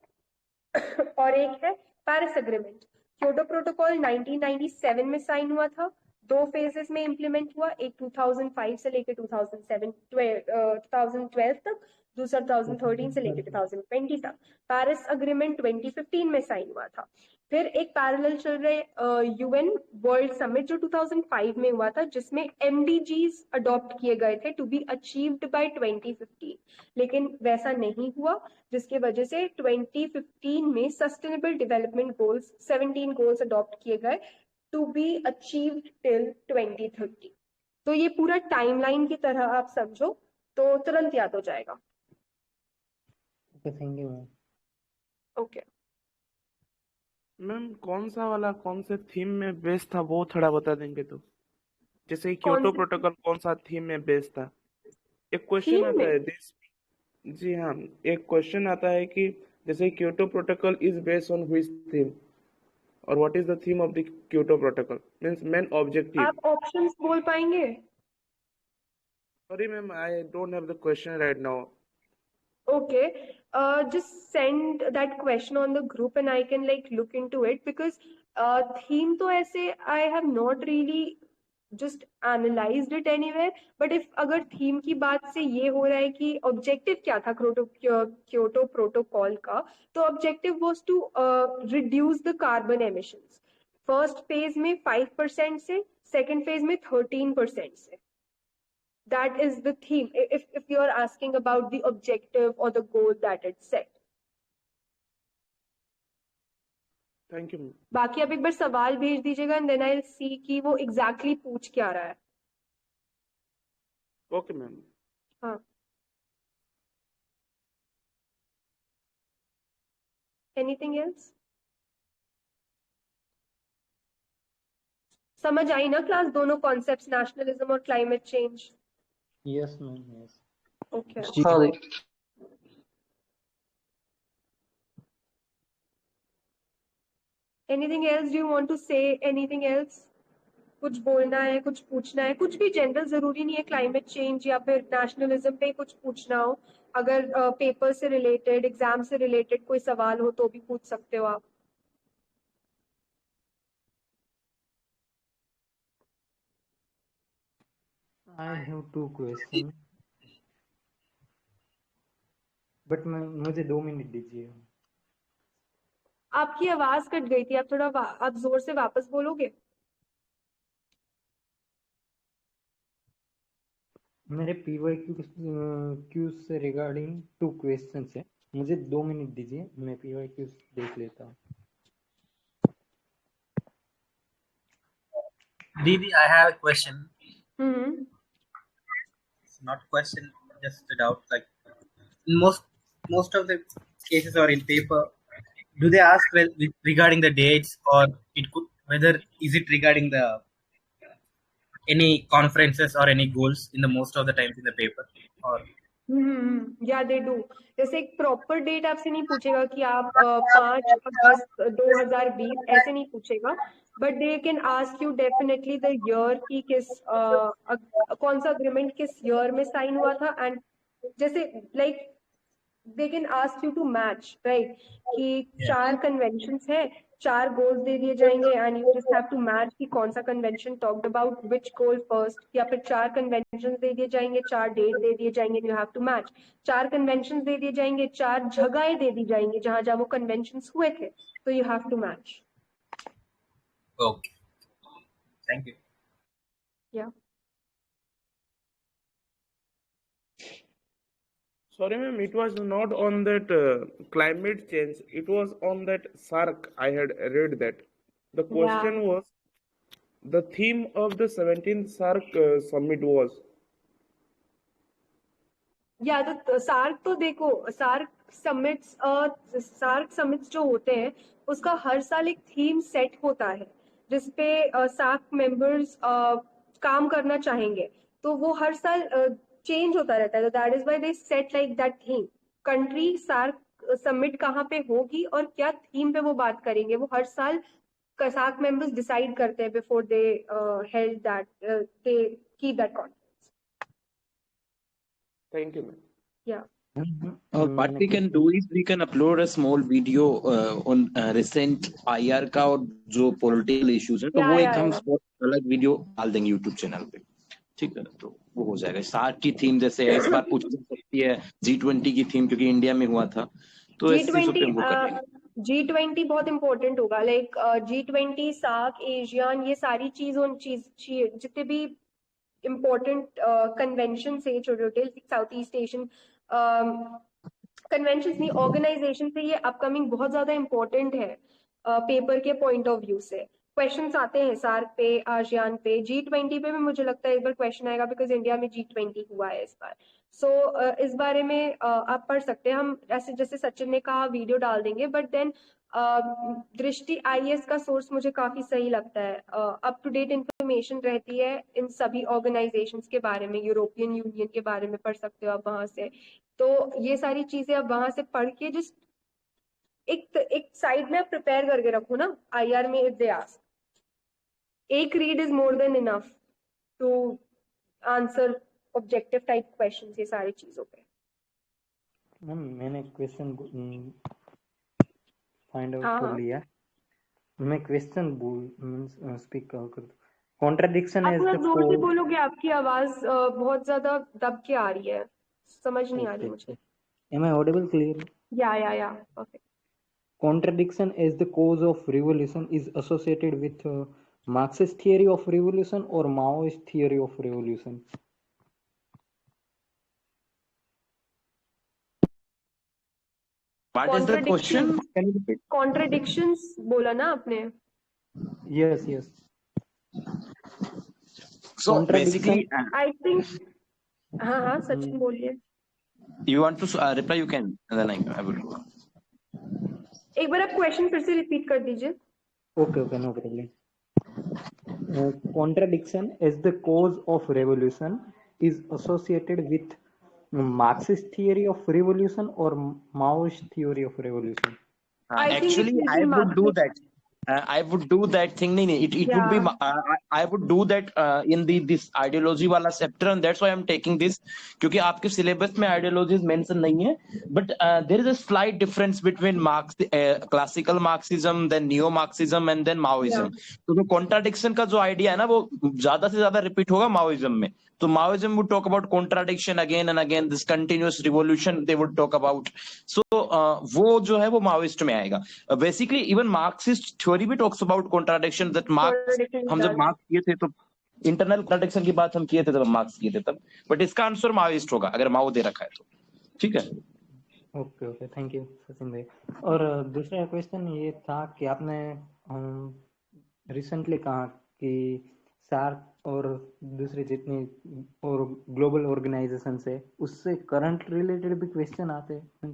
और एक है पेरिस अग्रीमेंट. क्योटो प्रोटोकॉल 1997 में साइन हुआ था. दो फेजेस में इंप्लीमेंट हुआ, एक 2005 से लेकर 2012 तक, दूसरा 2013 से लेकर 2020 तक. पेरिस अग्रीमेंट 2015 में साइन हुआ था. फिर एक पैरेलल चल रहे यूएन वर्ल्ड समिट जो 2005 में हुआ था, जिसमें एमडीजीज अडॉप्ट किए गए थे टू बी अचीव्ड बाय 2015, लेकिन वैसा नहीं हुआ, जिसके वजह से 2015 में sustainable development goals 17 goals adopt किए गए टू बी अचीव्ड टिल 2030. तो ये पूरा टाइमलाइन की तरह आप समझो तो तुरंत याद हो जाएगा. Okay, thank you ma'am. Okay ma'am, कौन से थीम में बेस्ड था वो थोड़ा बता देंगे तो? जैसे क्योटो प्रोटोकॉल कौन सा थीम में बेस्ड था? एक क्वेश्चन आता है दिस. जी हाँ, एक क्वेश्चन आता है कि जैसे Kyoto protocol is based on which theme, और what is the theme of the Kyoto protocol, means main objective. आप ऑप्शंस बोल पाएंगे? Sorry ma'am, I don't have the question right now. Okay, just send that question on the group and I can like look into it because theme तो ऐसे I have not really just analyzed it anywhere. But if अगर theme की बात से ये हो रहा है कि ऑब्जेक्टिव क्या था क्योटो प्रोटोकॉल का, तो objective was to reduce the carbon emissions. First phase में 5% से, सेकंड फेज में 13% से. That is the theme if you are asking about the objective or the goal that it set. Thank you ma'am. बाकी आप एक बार सवाल भेज दीजिएगा and then I'll see कि वो exactly पूछ क्या रहा है. Okay ma'am. हाँ. Anything else? समझ आई ना क्लास दोनों कॉन्सेप्ट्स, नेशनलिज्म और climate change? Yes ma'am, yes. Okay. हाँ जी. Anything else? Do you want to say anything else? कुछ बोलना है, कुछ पूछना है, कुछ भी जनरल, जरूरी नहीं है क्लाइमेट चेंज या फिर नेशनलिज्म पे कुछ पूछना हो. अगर पेपर से रिलेटेड, एग्जाम से रिलेटेड कोई सवाल हो तो भी पूछ सकते हो आप. आई हैव 2 क्वेश्चन, बट मुझे 2 मिनट दीजिए. आपकी आवाज कट गई थी, आप थोड़ा आप जोर से वापस बोलोगे? मेरे PYQ से रिगार्डिंग 2 क्वेश्चन है. मुझे 2 मिनट दीजिए, मैं PYQ देख लेता हूँ. Didi, I have a question. Hmm. It's not question, just a doubt. Like in most of the cases or in paper, do they ask regarding the dates, or it could whether is it regarding the any conferences or any goals in the most of the times in the paper, or या they do. जैसे एक proper date आपसे नहीं पूछेगा कि आप 5 अगस्त 2020 ऐसे नहीं पूछेगा, but they can ask you definitely the year की कौन सा अग्रीमेंट किस ईयर में साइन हुआ था. एंड जैसे like they can ask you to match, right? कि 4 कन्वेंशंस है, 4 गोल्स दे दिए जाएंगे and you just have to match कि कौन सा convention talked about which goal first. या फिर 4 कन्वेंशंस दे दिए जाएंगे, 4 डेट दे दिए जाएंगे, you have to match. 4 conventions दे दिए जाएंगे, 4 जगहें दे दी जाएंगी जहां जहां वो कन्वेंशंस हुए थे, तो you have to match. okay? Thank you. या Sorry, ma'am, it was not on that climate change. It was on that SARC. I had read that. The question was the theme of the 17th SARC summit was. या तो SAARC तो देखो, SAARC summits जो होते हैं उसका हर साल एक थीम सेट होता है जिसपे सार्क मेंबर्स काम करना चाहेंगे, तो वो हर साल चेंज होता रहता है. तो that is why they set like that theme. Country SAARC summit कहाँ पे होगी और क्या थीम पे वो बात करेंगे, वो हर साल सार्क मेंबर्स डिसाइड करते हैं before they held that, they keep that conference. Thank you, ma'am. या What we can do is we can upload a small video on recent IR का और जो political issues हैं, तो वो एक हम अलग वीडियो डाल देंगे YouTube चैनल पे. ठीक है, तो वो हो जाएगा. सार्क की थीम जैसे इस बार पूछ सकती है, G20 की थीम क्योंकि इंडिया में हुआ था, तो इस चीजों पे हम वो कर लेंगे. G20 बहुत इंपॉर्टेंट होगा. लाइक G20, सार्क, एशियन, ये सारी जितने भी इम्पोर्टेंट कन्वेंशन से छोटे छोटे साउथ ईस्ट एशियन कन्वेंशन नहीं, ऑर्गेनाइजेशन से ये अपकमिंग बहुत ज्यादा इम्पोर्टेंट है पेपर के पॉइंट ऑफ व्यू से. क्वेश्चंस आते हैं सार्क पे, आसियान पे, G20 पे भी मुझे लगता है एक बार क्वेश्चन आएगा बिकॉज इंडिया में G20 हुआ है इस बार. सो इस बारे में आप पढ़ सकते हैं. हम ऐसे जैसे सचिन ने कहा वीडियो डाल देंगे, बट देन दृष्टि IAS का सोर्स मुझे काफी सही लगता है. अप टू डेट इंफॉर्मेशन रहती है इन सभी ऑर्गेनाइजेशंस के बारे में, यूरोपियन यूनियन के बारे में पढ़ सकते हो आप वहां से. तो ये सारी चीजें आप वहां से पढ़ के जस्ट एक साइड में आप प्रिपेयर करके रखो ना. IR में इफ दे आस्क, एक read is more than enough to answer objective type questions ये सारी चीजों पे. मैम मैंने क्वेश्चन फाइंड आउट हाँ कर हाँ, लिया। मैं क्वेश्चन बोल स्पीक कर दूं। कॉन्ट्रडिक्शन आप इज थोड़ा द जोर से कोर। बोलोगे, आपकी आवाज बहुत ज्यादा दब के आ रही है, समझ नहीं आ रही ओके, मुझे। Am I audible clear? या okay. Contradiction as the cause of revolution is associated with Marxist theory of revolution or Maoist theory of revolution. What is the question? Contradiction, Can you repeat? Contradictions बोला ना आपने? Yes, yes. So Contradiction. basically, I think, हाँ सचिन बोलिए। you want to reply? You can, and then I will. एक बार आप question फिर से repeat कर दीजिए। Okay, no problem. Contradiction as the cause of revolution is associated with Marxist theory of revolution or Maoist theory of revolution. I think Actually, I would do that. I would do that thing. It would be. I would do that in this ideology वाला chapter, and that's why I'm taking this. क्योंकि आपके syllabus में ideologies mention नहीं है, but there is a slight difference between classical Marxism, then neo-Marxism, and then Maoism. तो जो contradiction का जो idea है ना, वो ज्यादा से ज्यादा repeat होगा Maoism में. So Maoism would talk about contradiction again and again, this continuous revolution they would talk about. So वो जो है वो Maoist में आएगा. Basically even Marxist theory भी talks about contradiction, that Marx, हम जब Marx किए थे तो internal contradiction की बात हम किए थे, जब Marx किए थे तब. But इसका आंसर Maoist होगा अगर Mao दे रखा है तो. ठीक है. ओके, थैंक यू सचिन भाई। और दूसरा क्वेश्चन ये था कि आपने रिसेंटली कहा कि सार्क और दूसरे जितनी और ग्लोबल ऑर्गेनाइजेशन से उससे करंट रिलेटेड भी क्वेश्चन आते हैं,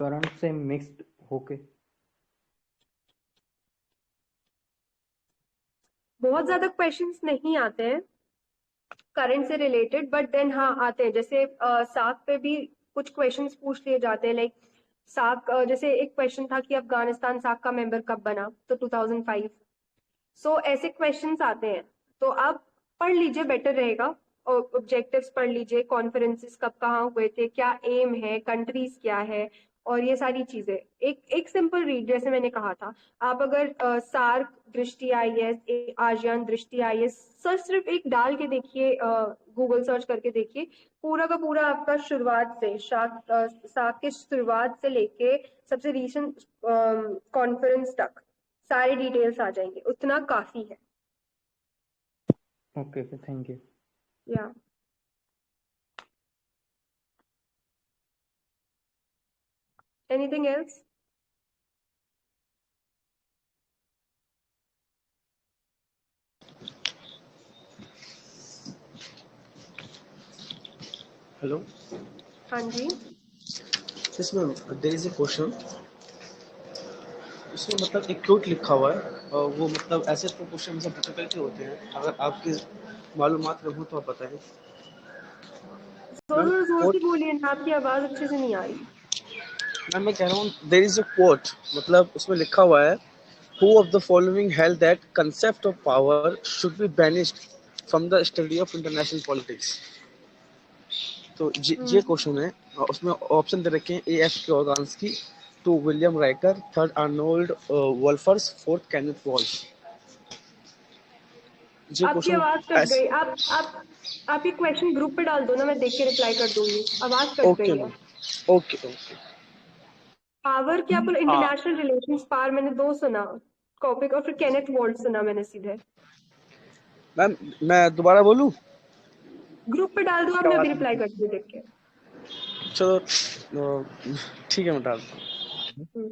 करंट से मिक्स्ड होके? बहुत ज्यादा क्वेश्चंस नहीं आते हैं करंट से रिलेटेड, बट देन हाँ आते हैं। जैसे सार्क पे भी कुछ क्वेश्चंस पूछ लिए जाते हैं, लाइक सार्क, जैसे एक क्वेश्चन था कि अफगानिस्तान सार्क का मेंबर कब बना, तो 2005। सो ऐसे क्वेश्चंस आते हैं, तो आप पढ़ लीजिए, बेटर रहेगा। और ऑब्जेक्टिव्स पढ़ लीजिए, कॉन्फ्रेंसेस कब कहाँ हुए थे, क्या एम है, कंट्रीज क्या है, और ये सारी चीजें। एक सिंपल रीड, जैसे मैंने कहा था, आप अगर सार्क दृष्टि IS, आसियान दृष्टि IS सिर्फ एक डाल के देखिए, गूगल सर्च करके देखिए, पूरा का पूरा आपका शुरुआत से सार्क की शुरुआत से लेके सबसे रीसेंट कॉन्फ्रेंस तक सारे डिटेल्स आ जाएंगे, उतना काफी है। Okay, thank you. या एनीथिंग एल्स? हेलो, हाँ जी। Yes ma'am, there is a question. उसमें मतलब एक क्वोट लिखा हुआ है, और वो मतलब ऐसे तो क्वेश्चन सब डिफिकल्टी होते हैं, अगर आपकी मालूमात में हो तो आप बताएं। जोर से बोलिए ना, आपकी आवाज अच्छे से नहीं आ रही। मैम मैं कह रहा हूँ, देयर इज अ क्वोट, मतलब उसमें लिखा हुआ है, who of the following held that concept of power should be banished from the study of international politics. तो ये क्वेश्चन है, उसमें ऑप्शन दे रखे हैं AFK Organski, 2 William Riker, 3 Arnold Wolfers, 4 Kenneth Waltz. आपकी आवाज कट गई। आप ये क्वेश्चन ग्रुप पे डाल दो ना, मैं देख के रिप्लाई कर दूंगी। आवाज कट गई है। ओके। पावर क्या बोला? इंटरनेशनल रिलेशंस, पावर मैंने 2 सुना टॉपिक, और फिर केनेथ वॉल्ट सुना मैंने सीधे। मैम मैं दोबारा बोलूं? ग्रुप पे डाल दो आप, मैं अभी रिप्लाई करती हूँ देख के। चलो ठीक है, मैं डाल दूँ।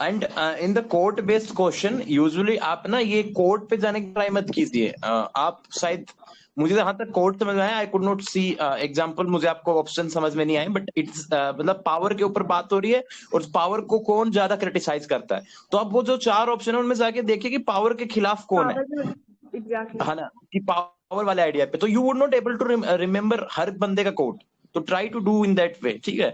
And in the court based question usually आप ना ये कोर्ट पे जाने की ट्राई मत कीजिए। आप शायद, मुझे जहां तक कोर्ट समझ में आया, I could not see example, मुझे आपको ऑप्शन समझ में नहीं आए, बट इट्स मतलब पावर के ऊपर बात हो रही है और उस पावर को कौन ज्यादा क्रिटिसाइज करता है। तो आप वो जो 4 ऑप्शन है उनमें जाके देखिए कि पावर के खिलाफ कौन है, है ना, कि पावर वाले आइडिया पे। तो you would not able to remember हर बंदे का कोट, तो try to do in that way, ठीक है।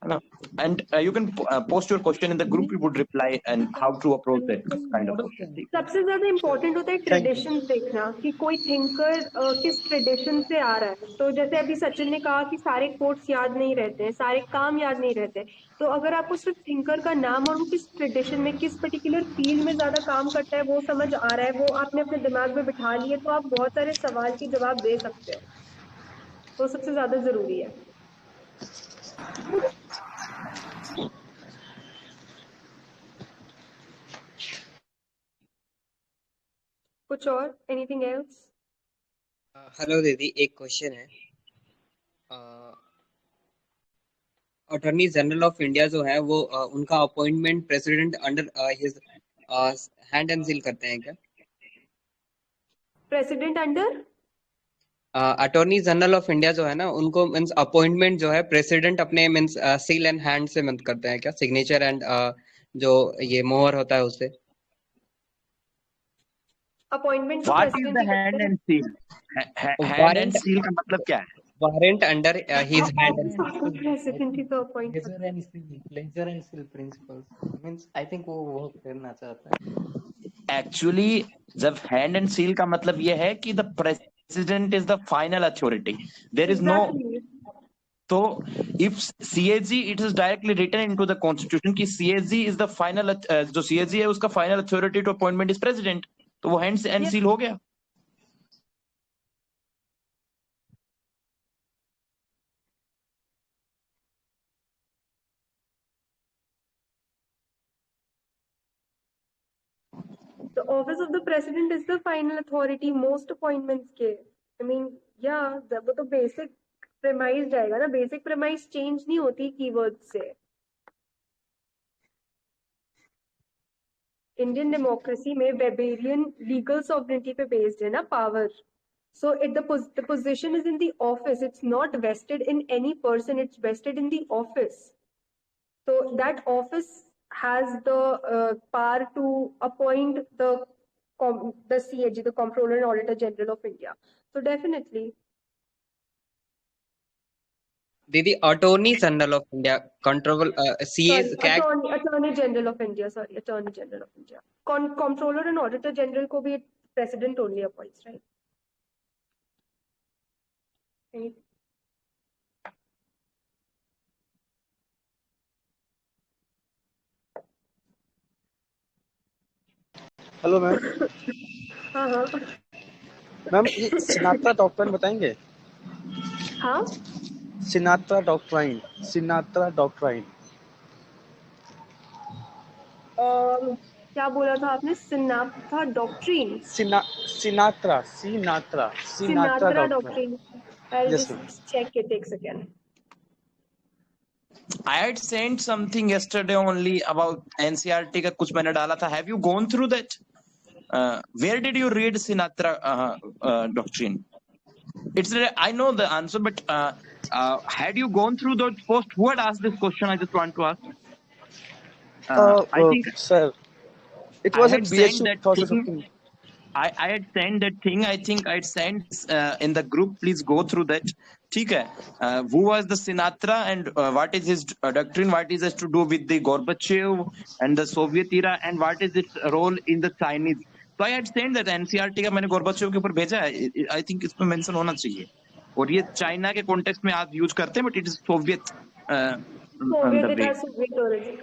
No. And you can post your question in the group. We would reply and how to approach that kind of question. सबसे ज्यादा important होता है ट्रेडिशन देखना कि कोई थिंकर किस ट्रेडिशन से आ रहा है। तो जैसे अभी सचिन ने कहा कि सारे कोट्स याद नहीं रहते हैं, सारे काम याद नहीं रहते, तो अगर आपको सिर्फ थिंकर का नाम और वो किस ट्रेडिशन में किस पर्टिकुलर फील्ड में ज्यादा काम करता है वो समझ आ रहा है, वो आपने अपने दिमाग में बिठा लिए, तो आप बहुत सारे सवाल के जवाब दे सकते हो। वो सबसे ज्यादा जरूरी है। कुछ और, एनीथिंग एल्स? हेलो दीदी, एक क्वेश्चन है। अटॉर्नी जनरल ऑफ इंडिया जो है वो उनका appointment president under his hand and seal करते हैं क्या? President under attorney general of India जो है ना, उनको मीन्स अपॉइंटमेंट जो है प्रेसिडेंट अपने मीन्स सील एंड हैंड से मीन्स करते हैं क्या? सिग्नेचर एंड जो ये मोहर होता है उससे। Appointment What is the hand and seal? Hand and seal का मतलब क्या है? Warrant under his hand and president ही तो appoint ledger and seal principles means I think वो करना चाहता है। Actually, जब hand and seal का मतलब ये है कि the president is the final authority. There is no तो if CAG it is directly written into the constitution कि CAG is the final जो CAG है उसका final authority to appointment is president, तो वो hand and seal हो गया। The office of the president is the final authority most appointments के। I mean, yeah, वो तो basic premise जाएगा ना, basic premise change नहीं होती कीवर्ड से। इंडियन डेमोक्रेसी में वेबेरियन लीगल सॉवरेनिटी पे बेस्ड है ना power. So the position is in the office. It's not vested in any person. It's vested in the office. So that office has the power to appoint the CAG, the Comptroller and Auditor General of India. So definitely. दीदी attorney general of India control Attorney General of India. Sorry, Attorney General of India. Comptroller and Auditor General को भी President only appoints, right? Hello ma'am. हाँ हाँ ma'am ये Sinatra doctrine बताएंगे? हाँ Sinatra doctrine, Sinatra doctrine. क्या बोला था आपने? Sinatra doctrine? Sinatra doctrine. I'll Yes, just check it. Take a second. I had sent something yesterday only about NCERT का कुछ मैंने डाला था. Have you gone through that? Where did you read Sinatra doctrine? I know the answer, but had you gone through that post? Who had asked this question? I just want to ask. I think, sir, it was in BSU 2015. I had sent that thing. I think I had sent in the group. Please go through that. ठीक है. Who was the Sinatra and what is his doctrine? What is it to do with the Gorbachev and the Soviet era and what is its role in the Chinese? So I had sent that NCERT का मैंने Gorbachev के ऊपर भेजा है. I think इसमें mention होना चाहिए. और ये चाइना के कॉन्टेक्स्ट में आज यूज करते हैं, but it is Soviet. Soviet origin.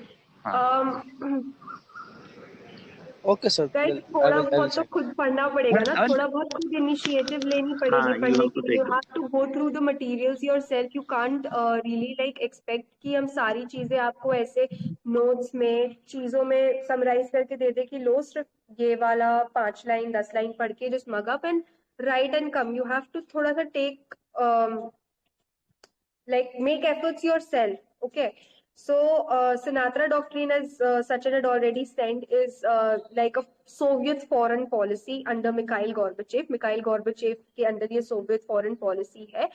Okay sir. थोड़ा बहुत तो खुद पढ़ना पड़ेगा ना, थोड़ा बहुत खुद इनिशिएटिव लेनी पड़ेगी पढ़ने के लिए। You have to go through the materials yourself. You can't really like expect कि हम सारी चीजें आपको ऐसे नोट्स में चीजों में समराइज करके दे दे कि लो सिर्फ ये वाला 5 लाइन 10 लाइन पढ़ के just mug up and write and come. You have to थोड़ा सा take like make efforts yourself. Okay, so Sinatra doctrine, as Sachin had already said, is like a Soviet foreign policy under Mikhail Gorbachev. Mikhail Gorbachev के अंदर ये Soviet foreign policy है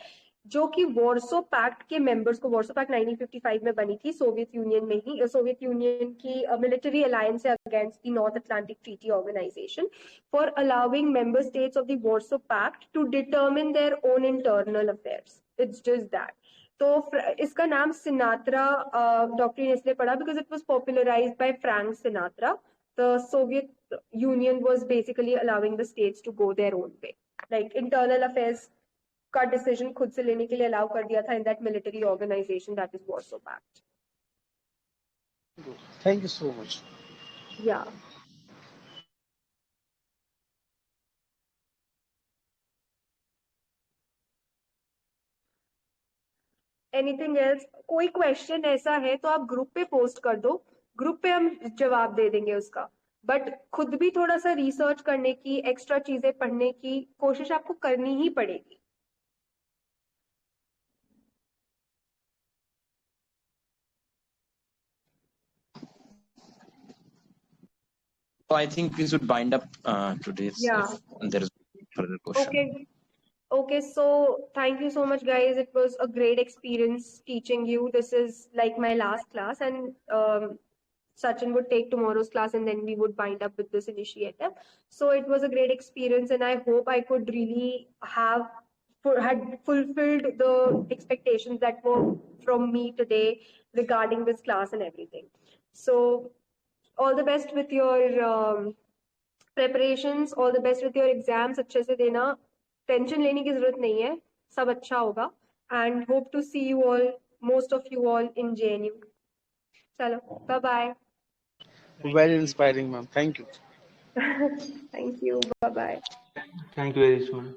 जो कि Warsaw Pact के members को, Warsaw Pact 1955 में बनी थी सोवियत यूनियन में ही, सोवियत यूनियन की मिलिट्री अलायंस है against the North Atlantic Treaty Organization for allowing member states of the Warsaw Pact to determine their own internal affairs. It's just that. तो इसका नाम सिनात्रा डॉक्ट्रिन इसलिए पड़ा because it was popularised by Frank Sinatra. The Soviet Union was basically allowing the states to go their own way. Like internal affairs का decision खुद से लेने के लिए allow कर दिया था in that military organization that is Warsaw Pact. Thank you so much. Yeah. Anything else? कोई क्वेश्चन ऐसा है तो आप ग्रुप पे पोस्ट कर दो, ग्रुप पे हम जवाब दे देंगे उसका. बट खुद भी थोड़ा सा रिसर्च करने की, एक्स्ट्रा चीजें पढ़ने की कोशिश आपको करनी ही पड़ेगी. So I think we should bind up today's. Yeah. If there is further question. Okay, so thank you so much, guys. It was a great experience teaching you. This is like my last class, and Sachin would take tomorrow's class, and then we would bind up with this initiative. So it was a great experience, and I hope I could really had fulfilled the expectations that were from me today regarding this class and everything. So all the best with your preparations, all the best with your exams. अच्छे से देना, tension लेने की जरूरत नहीं है, सब अच्छा होगा. And hope to see you all, most of you all in JNU. चलो, bye bye. Very inspiring, ma'am. Thank you. Thank you. Bye bye. Thank you very much.